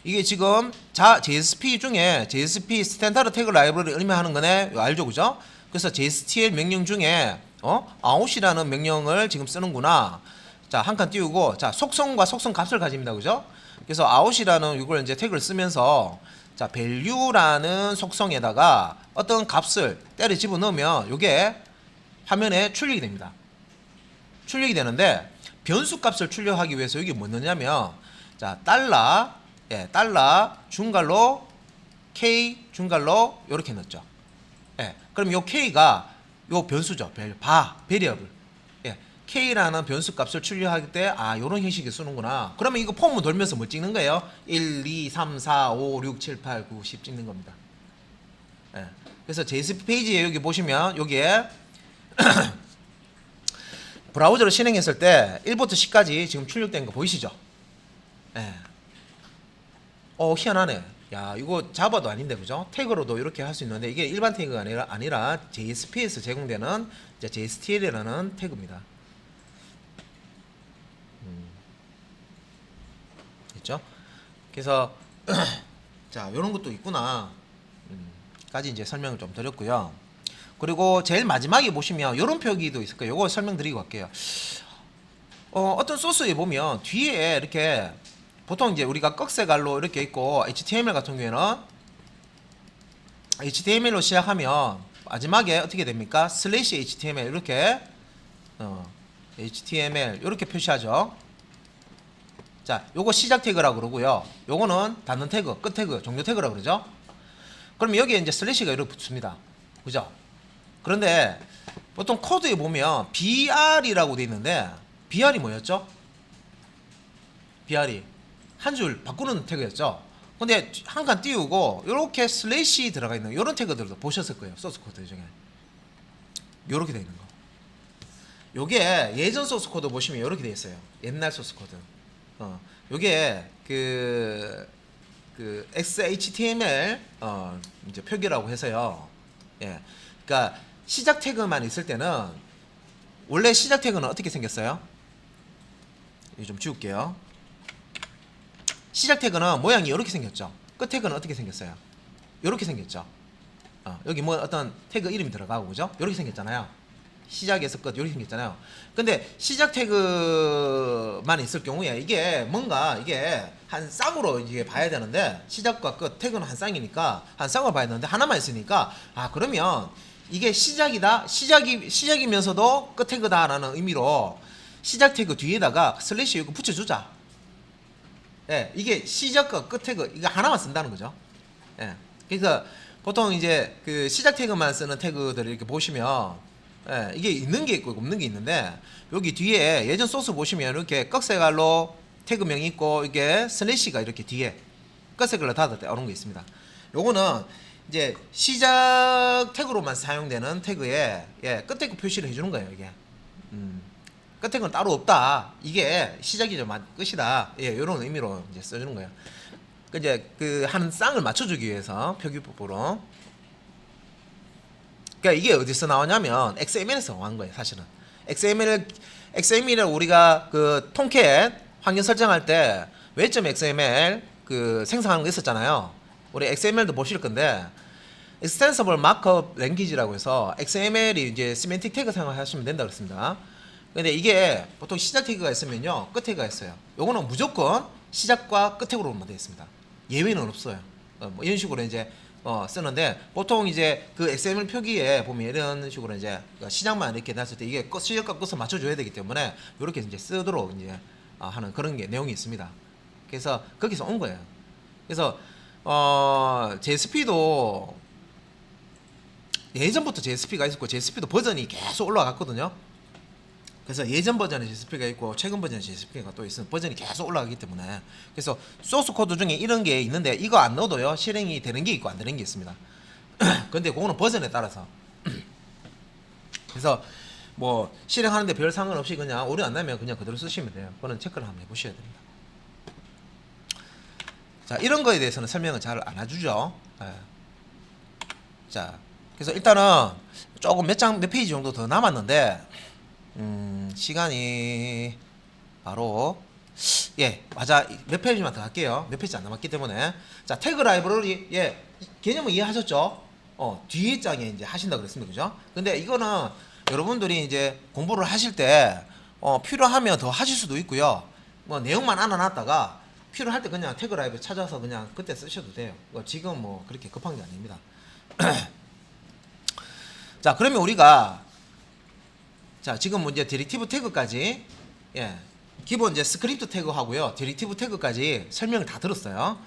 이게 지금 JSP 중에 JSP 스탠다드 태그 라이브러리를 의미하는 거네. 이거 알죠, 그죠? 그래서 JSTL 명령 중에 아웃이라는 명령을 지금 쓰는구나. 자, 한 칸 띄우고 자 속성과 속성 값을 가집니다, 그죠? 그래서 아웃이라는 이걸 이제 태그를 쓰면서 자 value라는 속성에다가 어떤 값을 때려 집어넣으면 이게 화면에 출력이 됩니다. 출력이 되는데 변수 값을 출력하기 위해서 여기 뭐 넣냐면 자 달러 중괄호 k 중괄호 이렇게 넣었죠. 그럼 요 k가 요 변수죠. 베리어블. k라는 변수 값을 출력할 때 요런 형식이 쓰는구나. 그러면 이거 폼을 돌면서 뭐 찍는 거예요? 1, 2, 3, 4, 5, 6, 7, 8, 9, 10 찍는 겁니다. 그래서 JSP 페이지에 여기 보시면 여기에 브라우저를 실행했을 때 1부터 10까지 지금 출력된 거 보이시죠? 희한하네. 야, 이거 자바도 아닌데, 그죠? 태그로도 이렇게 할 수 있는데 이게 일반 태그가 아니라 JSP에서 제공되는 이제 JSTL이라는 태그입니다. 있죠? 그래서 자, 요런 것도 있구나. 까지 이제 설명을 좀 드렸고요. 그리고 제일 마지막에 보시면 요런 표기도 있을 거예요. 요거 설명드리고 갈게요. 어떤 소스에 보면 뒤에 이렇게 보통 이제 우리가 꺽쇠갈로 이렇게 있고 HTML 같은 경우에는 HTML로 시작하면 마지막에 어떻게 됩니까? 슬래시 HTML 이렇게 HTML 이렇게 표시하죠. 자, 요거 시작 태그라고 그러고요. 요거는 닫는 태그, 끝 태그, 종료 태그라고 그러죠. 그럼 여기에 이제 슬래시가 이렇게 붙습니다. 그죠? 그런데 보통 코드에 보면 BR이라고 돼 있는데 BR이 뭐였죠? BR이 한 줄 바꾸는 태그였죠. 근데 한 칸 띄우고 이렇게 슬래시 들어가 있는 이런 태그들도 보셨을 거예요. 소스 코드 중에 이렇게 돼 있는 거. 요게 예전 소스 코드 보시면 이렇게 돼 있어요. 옛날 소스 코드. 요게 그 XHTML 이제 표기라고 해서요. 그러니까 시작 태그만 있을 때는 원래 시작 태그는 어떻게 생겼어요? 이거 좀 지울게요. 시작 태그는 모양이 이렇게 생겼죠. 끝 태그는 어떻게 생겼어요? 이렇게 생겼죠. 여기 뭐 어떤 태그 이름이 들어가고 그죠? 이렇게 생겼잖아요. 시작에서 끝 이렇게 생겼잖아요. 근데 시작 태그만 있을 경우에 이게 뭔가 이게 한 쌍으로 이게 봐야 되는데 시작과 끝 태그는 한 쌍이니까 한 쌍으로 봐야 되는데 하나만 있으니까 그러면 이게 시작이면서도 끝 태그다라는 의미로 시작 태그 뒤에다가 슬래시 이거 붙여주자. 이게 시작과 끝 태그 이거 하나만 쓴다는 거죠. 그래서 보통 이제 그 시작 태그만 쓰는 태그들을 이렇게 보시면 이게 있는 게 있고 없는 게 있는데 여기 뒤에 예전 소스 보시면 이렇게 꺽쇠갈로 태그명이 있고 이게 슬래시가 이렇게 뒤에 꺽쇠갈로 닫을 때 이런 거 있습니다. 요거는 이제 시작 태그로만 사용되는 태그에 끝 태그 표시를 해주는 거예요. 이게 끝 태그는 따로 없다. 이게 시작이죠, 끝이다. 이런 의미로 이제 써주는 거예요. 이제 그 한 쌍을 맞춰주기 위해서 표기법으로. 그러니까 이게 어디서 나오냐면 XML에서 나온 거예요, 사실은. XML을 우리가 그 톰캣 환경 설정할 때 web.xml 그 생성하는 거 있었잖아요. 우리 XML도 보실 건데 Extensible Markup Language라고 해서 XML이 이제 시멘틱 태그 사용하시면 된다 그랬습니다. 근데 이게 보통 시작 태그가 있으면요, 끝 태그가 있어요. 요거는 무조건 시작과 끝 태그로만 되어 있습니다. 예외는 없어요. 뭐 이런 식으로 이제 쓰는데 보통 이제 그 XML 표기에 보면 이런 식으로 이제 시작만 이렇게 놨을 때 이게 시작과 끝을 맞춰줘야 되기 때문에 이렇게 이제 쓰도록 이제 하는 그런 게 내용이 있습니다. 그래서 거기서 온 거예요. 그래서 JSP도 예전부터 JSP가 있었고 JSP도 버전이 계속 올라갔거든요. 그래서 예전 버전의 JSP가 있고 최근 버전의 JSP가 또 있으면 버전이 계속 올라가기 때문에 그래서 소스 코드 중에 이런 게 있는데 이거 안 넣어도요 실행이 되는 게 있고 안 되는 게 있습니다. 근데 그거는 버전에 따라서 그래서 뭐 실행하는데 별 상관없이 그냥 오류 안 나면 그냥 그대로 쓰시면 돼요. 그거는 체크를 한번 해보셔야 됩니다. 자, 이런 거에 대해서는 설명을 잘 안 해주죠. 예. 자, 그래서 일단은 조금 몇 페이지 정도 더 남았는데, 시간이 바로, 예, 맞아. 몇 페이지만 더 할게요. 몇 페이지 안 남았기 때문에. 자, 태그 라이브러리, 예, 개념을 이해하셨죠? 뒤에 장에 이제 하신다 그랬습니다. 그죠? 근데 이거는 여러분들이 이제 공부를 하실 때, 필요하면 더 하실 수도 있고요. 뭐, 내용만 알아놨다가, 필요할 때 그냥 태그 라이브 찾아서 그냥 그때 쓰셔도 돼요. 지금 뭐, 그렇게 급한 게 아닙니다. 자, 그러면 우리가, 자, 지금 뭐 이제 디렉티브 태그까지, 예, 기본 이제 스크립트 태그 하고요. 디렉티브 태그까지 설명을 다 들었어요.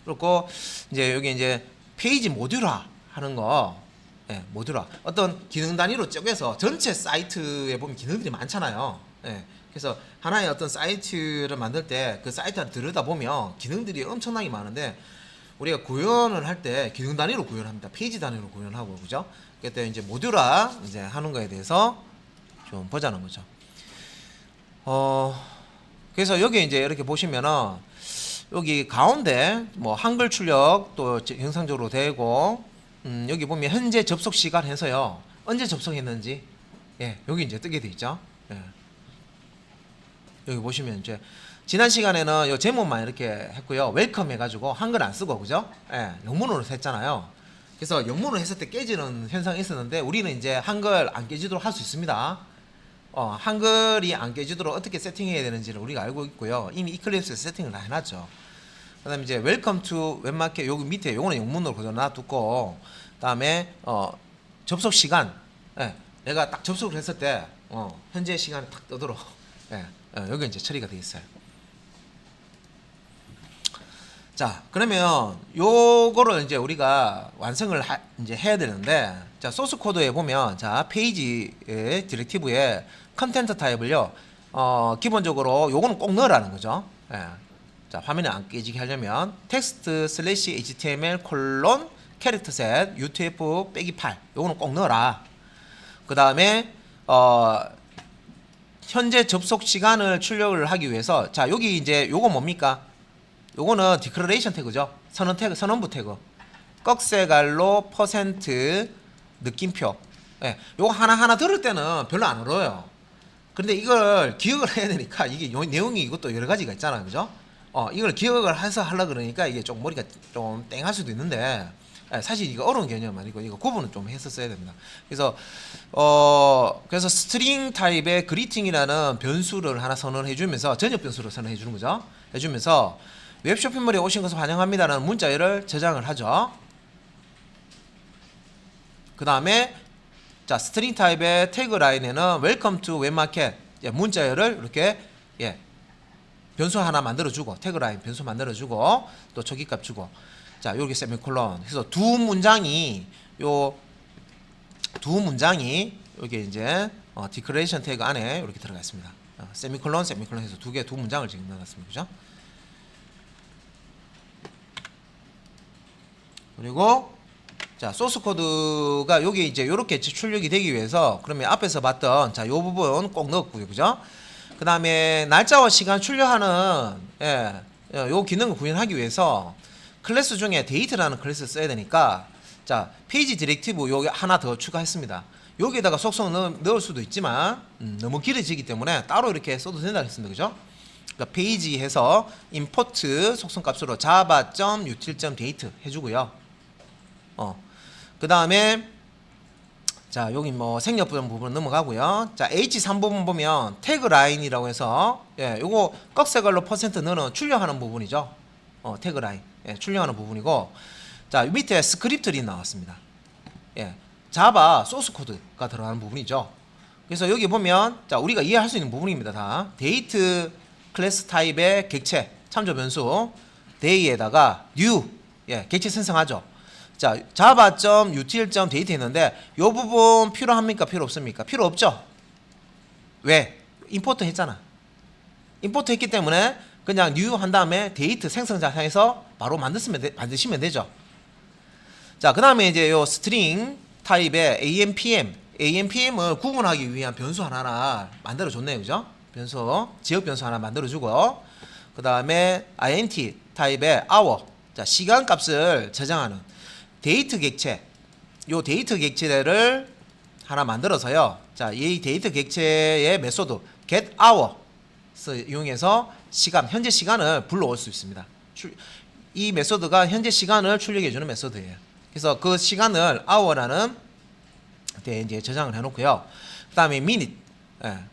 그리고 이제 여기 이제 페이지 모듈화 하는 거, 예, 모듈화. 어떤 기능 단위로 쪼개서 전체 사이트에 보면 기능들이 많잖아요. 예, 그래서 하나의 어떤 사이트를 만들 때 그 사이트를 들여다 보면 기능들이 엄청나게 많은데 우리가 구현을 할 때 기능 단위로 구현합니다. 페이지 단위로 구현하고, 그죠? 그때 이제 모듈화 이제 하는 거에 대해서 좀 보자는 거죠. 그래서 여기 이제 이렇게 보시면은 여기 가운데 뭐 한글 출력 또 영상적으로 되고, 여기 보면 현재 접속 시간 해서요. 언제 접속했는지, 예, 여기 이제 뜨게 돼 있죠. 예. 여기 보시면 이제 지난 시간에는 요 제목만 이렇게 했고요. 웰컴 해가지고 한글 안 쓰고, 그죠? 예, 영문으로 했잖아요. 그래서 영문으로 했을 때 깨지는 현상이 있었는데 우리는 이제 한글 안 깨지도록 할 수 있습니다. 한글이 안 깨지도록 어떻게 세팅해야 되는지를 우리가 알고 있고요. 이미 이클립스에서 세팅을 다 해놨죠. 그 다음에 이제 웰컴 투 웹마켓 여기 밑에 요거는 영문으로 그대로 놔두고, 그 다음에 접속 시간, 예, 내가 딱 접속을 했을 때 현재 시간이 딱 뜨도록, 예, 여기 이제 처리가 되어 있어요. 자, 그러면 요거를 이제 우리가 완성을 이제 해야 되는데, 자, 소스 코드에 보면, 자, 페이지의 디렉티브에 컨텐트 타입을요, 기본적으로 요거는 꼭 넣으라는 거죠. 예. 자, 화면이 안 깨지게 하려면 텍스트 슬래시 html 콜론 캐릭터 셋 utf 빼기 8 요거는 꼭 넣어라. 그 다음에 현재 접속 시간을 출력을 하기 위해서, 자, 여기 이제 요거 뭡니까? 요거는 디클레이션 태그죠. 선언 태그, 선언부 태그. 꺽쇠갈로 퍼센트 느낌표. 예, 요거 하나하나 들을 때는 별로 안 어려워요. 그런데 이걸 기억을 해야 되니까 이게 내용이 이것도 여러 가지가 있잖아요. 그죠? 이걸 기억을 해서 하려고 그러니까 이게 좀 머리가 좀 땡할 수도 있는데, 예, 사실 이거 어려운 개념 아니고 이거 구분은 좀 했었어야 됩니다. 그래서 그래서 스트링 타입의 그리팅이라는 변수를 하나 선언해 주면서 전역 변수를 선언해 주는 거죠. 해 주면서 웹 쇼핑몰에 오신 것을 환영합니다라는 문자열을 저장을 하죠. 그 다음에 자, 스트링 타입의 태그 라인에는 웰컴 투 웹마켓 문자열을 이렇게, 예, 변수 하나 만들어주고, 태그 라인 변수 만들어주고, 또 초기값 주고, 자, 여기 세미콜론 해서 두 문장이 여기 이제 디클레이션 태그 안에 이렇게 들어가 있습니다. 세미콜론 해서 두 문장을 지금 넣어놨습니다. 그죠? 그리고 자, 소스 코드가 여기 이제 이렇게 출력이 되기 위해서, 그러면 앞에서 봤던 자, 요 부분 꼭 넣었고요. 그죠? 그 다음에 날짜와 시간 출력하는, 예, 요 기능을 구현하기 위해서 클래스 중에 데이트라는 클래스를 써야 되니까, 자, 페이지 디렉티브 여기 하나 더 추가했습니다. 여기에다가 속성을 넣을 수도 있지만 너무 길어지기 때문에 따로 이렇게 써도 된다 했습니다. 그죠? 그러니까 페이지 해서 임포트 속성 값으로 java.util.date 해주고요. 그 다음에 자, 여기 뭐 생략 부분 넘어가고요. 자, H3 부분 보면 태그 라인이라고 해서, 예, 요거 꺽쇠갈로 퍼센트 넣는 출력하는 부분이죠. 태그 라인, 예, 출력하는 부분이고, 자, 밑에 스크립트리 나왔습니다. 예, 자바 소스 코드가 들어가는 부분이죠. 그래서 여기 보면, 자, 우리가 이해할 수 있는 부분입니다. 다 데이트 클래스 타입의 객체 참조 변수 데이에다가 new, 예, 객체 생성하죠. 자, java.util.date 했는데 이 부분 필요합니까? 필요 없습니까? 필요 없죠. 왜? 임포트 했잖아. 임포트 했기 때문에 그냥 new 한 다음에 데이트 생성자에서 바로 만드시면 되죠. 자, 그 다음에 이제 요 스트링 타입의 AMPM을 구분하기 위한 변수 하나 만들어 줬네요. 그죠? 변수, 지역 변수 하나 만들어 주고, 그 다음에 int 타입의 hour, 자 시간 값을 저장하는 데이트 객체, 요 데이트 객체를 하나 만들어서요. 자, 이 데이트 객체의 메소드 get hour 이용해서 시간, 현재 시간을 불러올 수 있습니다. 이 메소드가 현재 시간을 출력해주는 메소드예요. 그래서 그 시간을 hour라는 데 이제 저장을 해놓고요. 그 다음에 minute,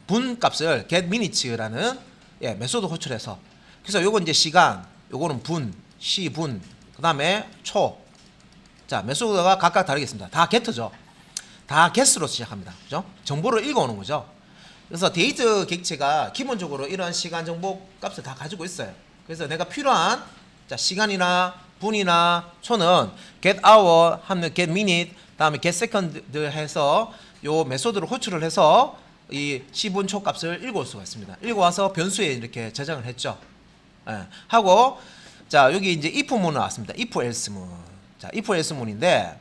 분 값을 get minutes라는 메소드 호출해서, 그래서 요거 이제 시간, 요거는 분, 시분, 그 다음에 초. 자, 메소드가 각각 다르겠습니다. 다 get죠. 다 get으로 시작합니다. 그죠? 정보를 읽어오는 거죠. 그래서 데이트 객체가 기본적으로 이런 시간 정보 값을 다 가지고 있어요. 그래서 내가 필요한 자, 시간이나 분이나 초는 get hour 하면 get minute, 다음에 get second 해서 요 메소드를 호출을 해서 이 시분 초 값을 읽어올 수가 있습니다. 읽어와서 변수에 이렇게 저장을 했죠. 하고 자, 여기 이제 if 문은 왔습니다. if else 문. 자, if else 문인데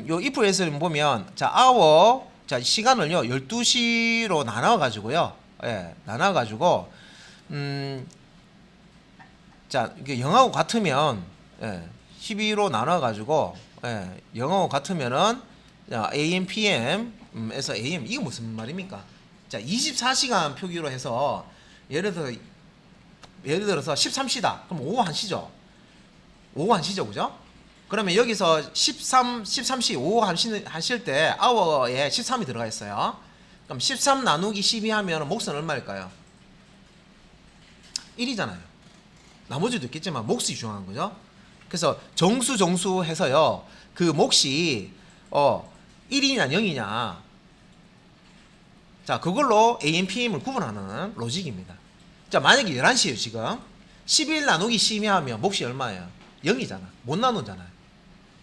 요 if else 문 보면 자, hour 자, 시간을요 12시로 나눠 가지고요. 나눠 가지고 자, 이게 0하고 같으면 12로 나눠 가지고 0하고 같으면은 AM, PM에서 AM 이게 무슨 말입니까? 자, 24시간 표기로 해서 예를 들어서 13시다. 그럼 오후 1시죠. 오후 1시죠. 그죠? 그러면 여기서 13시 오후 1시 하실 때 hour에 13이 들어가 있어요. 그럼 13 나누기 12 하면 몫은 얼마일까요? 1이잖아요. 나머지도 있겠지만 몫이 중요한 거죠. 그래서 정수 해서요. 그 몫이 1이냐 0이냐. 자, 그걸로 AM, PM을 구분하는 로직입니다. 자, 만약에 11시에요, 지금. 11 나누기 12 하면 몫이 얼마예요? 0이잖아. 못 나누잖아요.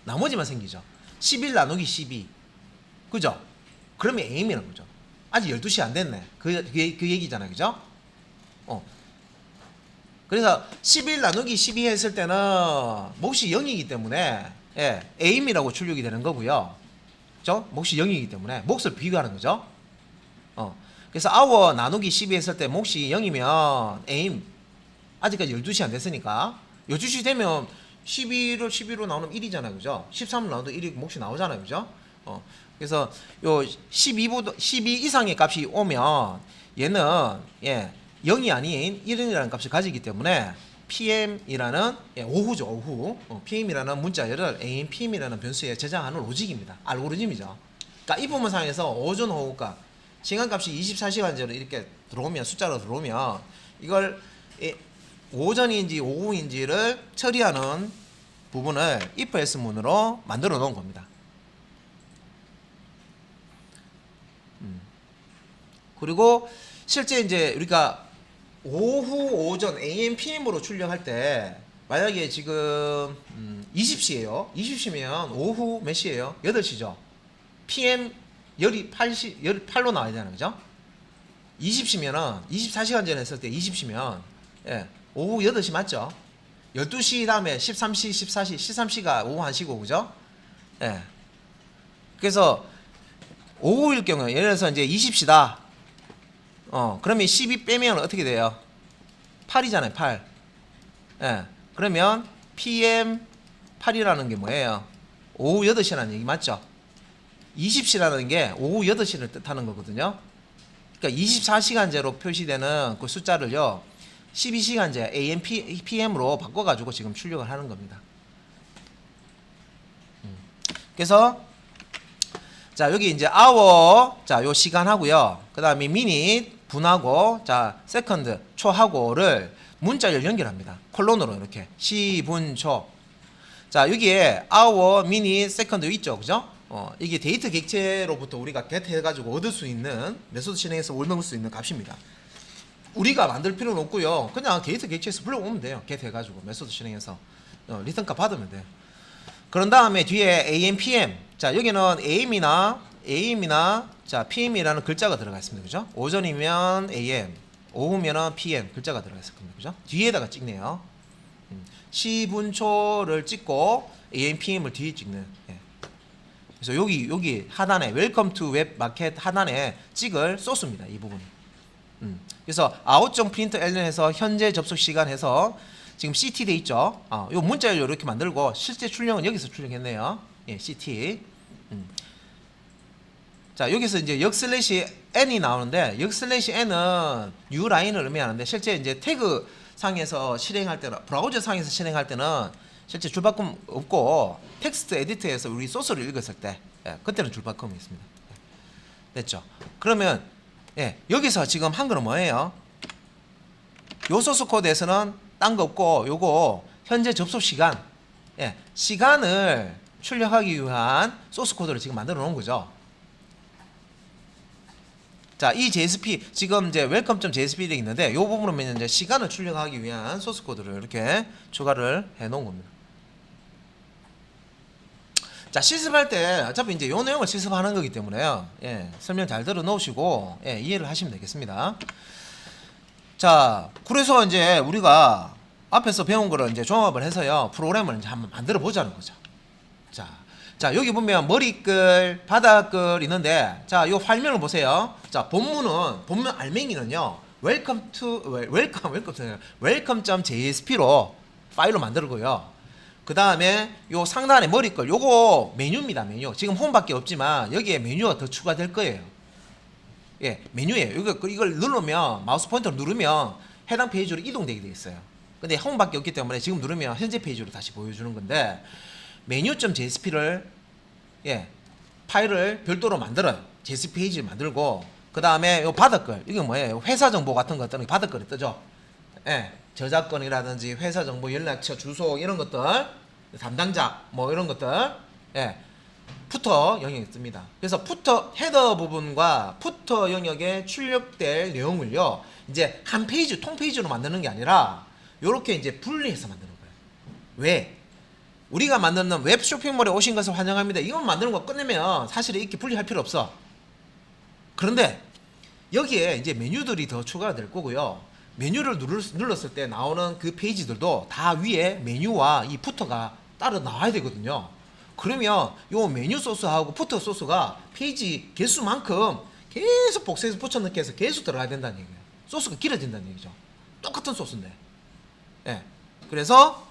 나머지만 생기죠. 11 나누기 12. 그죠? 그러면 AM이라는 거죠. 아직 12시 안 됐네. 그 얘기잖아요. 그죠? 그래서 11 나누기 12 했을 때는 몫이 0이기 때문에 AM이라고 출력이 되는 거고요. 그죠? 몫이 0이기 때문에 몫을 비교하는 거죠. 그래서 hour 나누기 12 했을 때 몫이 0이면 AM 아직까지 12시 안 됐으니까 12시 되면 11로 나오면 1이잖아요. 그죠? 13을 나와도 1이 몫이 나오잖아요. 그죠? 그래서 요 12 이상의 값이 오면 얘는 0이 아닌 1이라는 값을 가지기 때문에 PM이라는 오후죠. 오후. PM이라는 문자열을 AM, PM이라는 변수에 저장하는 로직입니다. 알고리즘이죠. 그러니까 이 부분상에서 오전 오후가 시간값이 24시간제로 이렇게 들어오면 숫자로 들어오면 이걸 오전인지 오후인지를 처리하는 부분을 if else 문으로 만들어 놓은 겁니다. 그리고 실제 이제 우리가 오후, 오전, AM, PM으로 출력할 때 만약에 지금 20시예요. 20시면 오후 몇 시예요? 8시죠. PM 18로 나와야 되잖아요. 그죠? 20시면은 24시간 전에 했을 때 20시면 오후 8시 맞죠? 12시 다음에 13시, 14시, 13시가 오후 1시고 그죠? 그래서 오후일 경우에 예를 들어서 이제 20시다. 그러면 12 빼면 어떻게 돼요? 8이잖아요. 8. 그러면 PM 8이라는 게 뭐예요? 오후 8시라는 얘기 맞죠? 20시라는 게 오후 8시를 뜻하는 거거든요. 그러니까 24시간제로 표시되는 그 숫자를요 12시간제 AM, PM으로 바꿔가지고 지금 출력을 하는 겁니다. 그래서 자, 여기 이제 hour, 자, 요 시간하고요. 그 다음에 minute, 분하고, 자, second, 초하고를 문자를 연결합니다. 콜론으로 이렇게. 시, 분, 초. 자, 여기에 hour, minute, second 있죠. 그죠? 이게 데이터 객체로부터 우리가 get 해가지고 얻을 수 있는, 메소드 실행해서 얻을 수 있는 값입니다. 우리가 만들 필요는 없고요. 그냥 데이터 객체에서 불러오면 돼요. get 해가지고, 메소드 실행해서. 리턴 값 받으면 돼요. 그런 다음에 뒤에 AM, PM. 자, 여기는 AM이나 자, PM이라는 글자가 들어가 있습니다. 그죠? 오전이면 AM, 오후면은 PM 글자가 들어가 있을 겁니다. 그죠? 뒤에다가 찍네요. 시분초를 찍고 AM, PM을 뒤에 찍는. 그래서 여기 하단에 Welcome to Web Market 하단에 찍을 소스입니다. 이 부분이. 그래서 아웃정 프린트 엘런해서 현재 접속 시간 해서 지금 CT 돼 있죠. 요 문자열로 이렇게 만들고 실제 출력은 여기서 출력했네요. 예, CT. 자, 여기서 이제 역 슬래시 n이 나오는데 역 슬래시 n은 new 라인을 의미하는데 실제 이제 태그 상에서 실행할 때는 브라우저 상에서 실행할 때는 실제 줄바꿈 없고 텍스트 에디터에서 우리 소스를 읽었을 때 그때는 줄바꿈이 있습니다. 됐죠? 그러면 여기서 지금 한 거는 뭐예요? 요 소스 코드에서는 딴 거 없고 요거 현재 접속 시간 시간을 출력하기 위한 소스 코드를 지금 만들어 놓은 거죠. 자, 이 JSP 지금 이제 welcome.jsp 돼 있는데 요 부분은 이제 시간을 출력하기 위한 소스 코드를 이렇게 추가를 해 놓은 겁니다. 자, 실습할 때 어차피 이제 요 내용을 실습하는 거기 때문에요. 설명 잘 들어 놓으시고 이해를 하시면 되겠습니다. 자, 그래서 이제 우리가 앞에서 배운 거를 이제 종합을 해서요 프로그램을 이제 한번 만들어 보자는 거죠. 자, 여기 보면 머리글, 바닥글 있는데 자, 요 화면을 보세요. 자, 본문 알맹이는요 welcome.jsp로 파일로 만들고요. 그 다음에 요 상단에 머리글 요거 메뉴입니다. 메뉴. 지금 홈밖에 없지만 여기에 메뉴가 더 추가될 거예요. 메뉴예요. 이걸 누르면 마우스 포인터를 누르면 해당 페이지로 이동되게 되어 있어요. 근데 홈밖에 없기 때문에 지금 누르면 현재 페이지로 다시 보여주는 건데 메뉴.jsp를 파일을 별도로 만들어요. JSP 페이지를 만들고 그 다음에 요 바닥글 이게 뭐예요? 회사 정보 같은 것들은 바닥글이 뜨죠. 저작권이라든지 회사 정보, 연락처, 주소 이런 것들, 담당자 뭐 이런 것들, 푸터 영역이 뜹니다. 그래서 푸터 헤더 부분과 푸터 영역에 출력될 내용을요 이제 한 페이지 통 페이지로 만드는 게 아니라 요렇게 이제 분리해서 만드는 거예요. 왜? 우리가 만드는 웹 쇼핑몰에 오신 것을 환영합니다. 이건 만드는 거 끝내면 사실 이렇게 분리할 필요 없어. 그런데 여기에 이제 메뉴들이 더 추가가 될 거고요. 메뉴를 눌렀을 때 나오는 그 페이지들도 다 위에 메뉴와 이 푸터가 따로 나와야 되거든요. 그러면 요 메뉴 소스하고 푸터 소스가 페이지 개수만큼 계속 복사해서 붙여넣기 해서 계속 들어가야 된다는 얘기예요. 소스가 길어진다는 얘기죠. 똑같은 소스인데. 그래서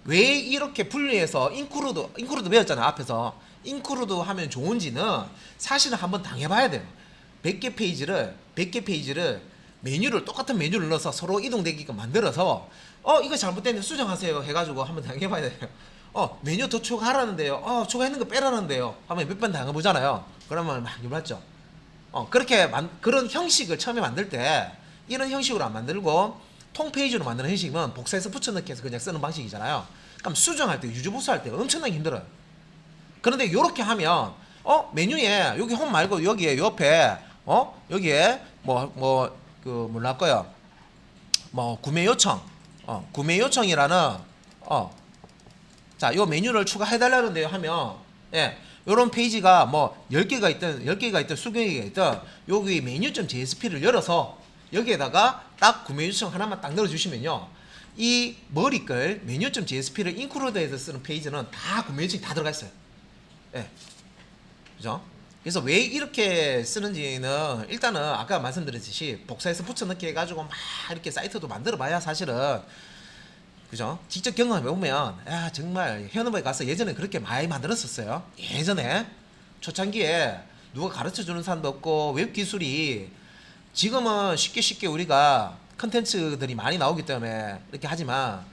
왜 이렇게 분리해서 인크루드 배웠잖아요. 앞에서 인크루드 하면 좋은지는 사실은 한번 당해봐야 돼요. 100개 페이지를 메뉴를 똑같은 메뉴를 넣어서 서로 이동되게끔 만들어서 이거 잘못됐는데 수정하세요 해가지고 한번 당해봐야 돼요. 메뉴 더 추가하라는데요. 추가했는 거 빼라는데요. 하면 몇 번 당해보잖아요. 그러면 막 맞죠. 그렇게 그런 형식을 처음에 만들 때 이런 형식으로 안 만들고 통페이지로 만드는 형식은 복사해서 붙여넣기 해서 그냥 쓰는 방식이잖아요. 그럼 수정할 때 유지보수할 때 엄청나게 힘들어요. 그런데 이렇게 하면 메뉴에 여기 홈 말고 여기에 옆에 여기에 뭐랄 거요. 뭐 구매 요청 구매 요청이라는 자, 요 메뉴를 추가해 달라는데요 하면 요런 페이지가 뭐 10개가 있든 20개가 있든 여기 메뉴.jsp를 열어서 여기에다가 딱 구매 요청 하나만 딱 넣어 주시면요. 이 머리글 메뉴.jsp를 인크루드해서 쓰는 페이지는 다 구매 요청이 다 들어가 있어요. 그죠? 그래서 왜 이렇게 쓰는지는 일단은 아까 말씀드렸듯이 복사해서 붙여넣기 해가지고 막 이렇게 사이트도 만들어 봐야 사실은 그죠? 직접 경험해 보면 정말 현업에 가서 예전에 그렇게 많이 만들었었어요. 예전에 초창기에 누가 가르쳐 주는 사람도 없고 웹 기술이 지금은 쉽게 우리가 컨텐츠들이 많이 나오기 때문에 이렇게 하지만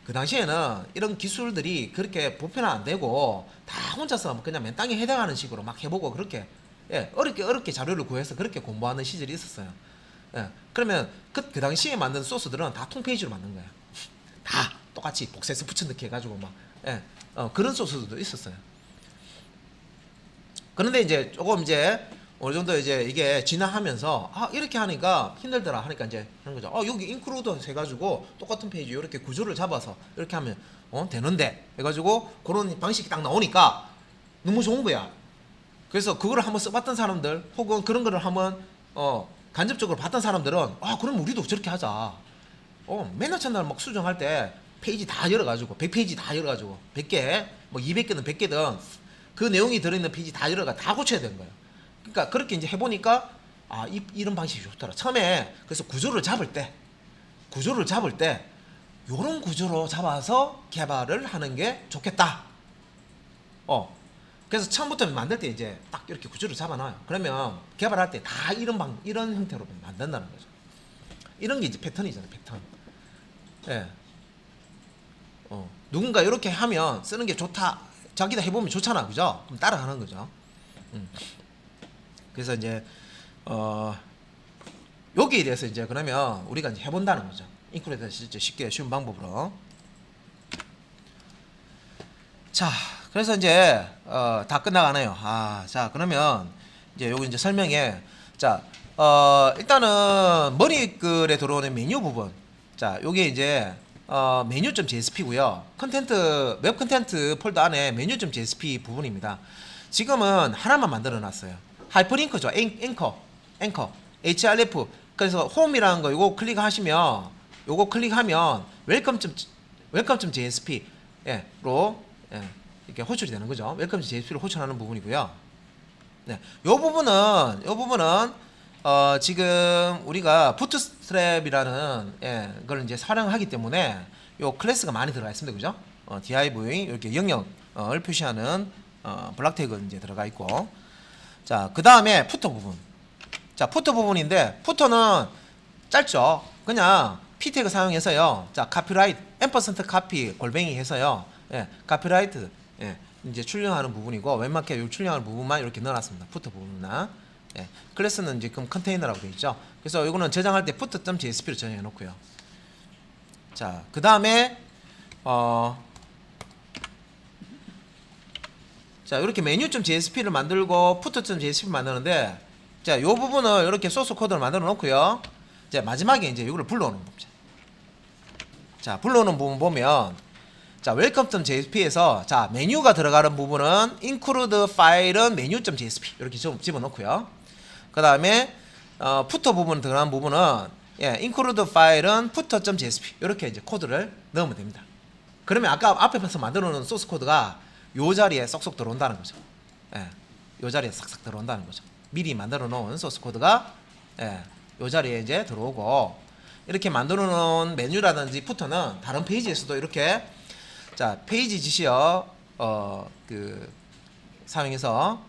그 당시에는 이런 기술들이 그렇게 보편화 안 되고 다 혼자서 그냥 맨땅에 해당하는 식으로 막 해보고 그렇게 어렵게 자료를 구해서 그렇게 공부하는 시절이 있었어요. 그러면 그 당시에 만든 소스들은 다 통페이지로 만든 거예요. 다 똑같이 복사해서 붙여넣기 해가지고 막 그런 소스들도 있었어요. 그런데 이제 조금 이제 어느 정도 이제 이게 진화하면서 이렇게 하니까 힘들더라 하니까 이제 하는 거죠. 여기 인크루드 해가지고 똑같은 페이지 이렇게 구조를 잡아서 이렇게 하면 되는데 해가지고 그런 방식이 딱 나오니까 너무 좋은 거야. 그래서 그거를 한번 써봤던 사람들 혹은 그런 거를 한번 간접적으로 봤던 사람들은 그럼 우리도 저렇게 하자. 맨날 첫날 막 수정할 때 페이지 다 열어가지고 100페이지 다 열어가지고 100개 뭐 200개든 100개든 그 내용이 들어있는 페이지 다 열어가 다 고쳐야 되는 거예요. 그러니까 그렇게 이제 해보니까 이런 방식이 좋더라. 처음에 그래서 구조를 잡을 때 요런 구조로 잡아서 개발을 하는 게 좋겠다. 그래서 처음부터 만들 때 이제 딱 이렇게 구조를 잡아놔요. 그러면 개발할 때 다 이런 형태로 만든다는 거죠. 이런 게 이제 패턴이잖아요, 패턴. 예. 누군가 이렇게 하면 쓰는 게 좋다. 자기도 해보면 좋잖아, 그죠? 그럼 따라가는 거죠. 그래서 이제 여기에 대해서 이제 그러면 우리가 이제 해본다는 거죠. 인크루드에서 실제 쉽게 쉬운 방법으로. 자, 그래서 이제 다 끝나가네요. 자, 그러면 이제 요거 이제 설명에 자, 일단은 머리글에 들어오는 메뉴 부분. 자, 요게 이제 메뉴.jsp고요. 컨텐트 웹 컨텐트 폴더 안에 메뉴.jsp 부분입니다. 지금은 하나만 만들어 놨어요. 하이퍼링크죠. 앵커 href. 그래서 홈이라는 거 요거 클릭하면 웰컴.jsp 로 이렇게 호출이 되는 거죠. 웰컴.jsp로 호출하는 부분이고요. 네, 요 부분은 지금 우리가 부트스트랩이라는 걸 이제 사용하기 때문에 요 클래스가 많이 들어가 있습니다, 그죠? div 이렇게 영역을 표시하는 블락 태그 이제 들어가 있고, 자, 그 다음에 푸터 부분. 자, 푸터 부분인데 푸터는 짧죠. 그냥 p 태그 사용해서요. 자, 카피라이트 앰퍼센트 카피 골뱅이 해서요. 카피라이트 이제 출력하는 부분이고, 웬만큼 요 출력하는 부분만 이렇게 넣어놨습니다. 푸터 부분이나. 클래스는 지금 컨테이너라고 되어 있죠. 그래서 이거는 저장할 때 footer.jsp로 저장해 놓고요. 자, 그 다음에 자, 이렇게 메뉴.jsp를 만들고 footer.jsp 만드는데, 자, 요 부분을 이렇게 소스 코드를 만들어 놓고요. 이제 마지막에 이제 이거를 불러오는 부분이죠. 자, 불러오는 부분 보면, 자, welcome.jsp에서 자, 메뉴가 들어가는 부분은 include 파일은 menu.jsp 이렇게 집어넣고요. 그 다음에 footer 부분 들어가는 부분은 include 파일은 footer.jsp 이렇게 이제 코드를 넣으면 됩니다. 그러면 아까 앞에서 만들어 놓은 소스 코드가 요 자리에 쏙쏙 들어온다는 거죠. 요 자리에 싹싹 들어온다는 거죠. 미리 만들어 놓은 소스 코드가 요 자리에 이제 들어오고, 이렇게 만들어 놓은 메뉴라든지 푸터는 다른 페이지에서도 이렇게 자, 페이지 지시어 사용해서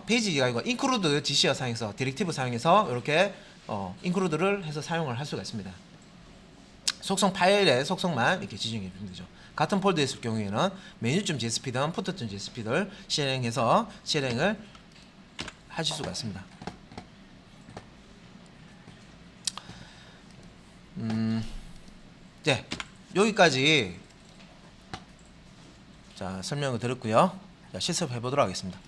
페이지가 아니고 include 지시어 사용해서 디렉티브 사용해서 이렇게 include를 해서 사용을 할 수가 있습니다. 속성 파일의 속성만 이렇게 지정해 주면 되죠. 같은 폴더에 있을 경우에는 메뉴.jsp든 footer.jsp를 실행해서 실행을 하실 수가 있습니다. 네, 여기까지 자, 설명을 드렸고요. 자, 실습해 보도록 하겠습니다.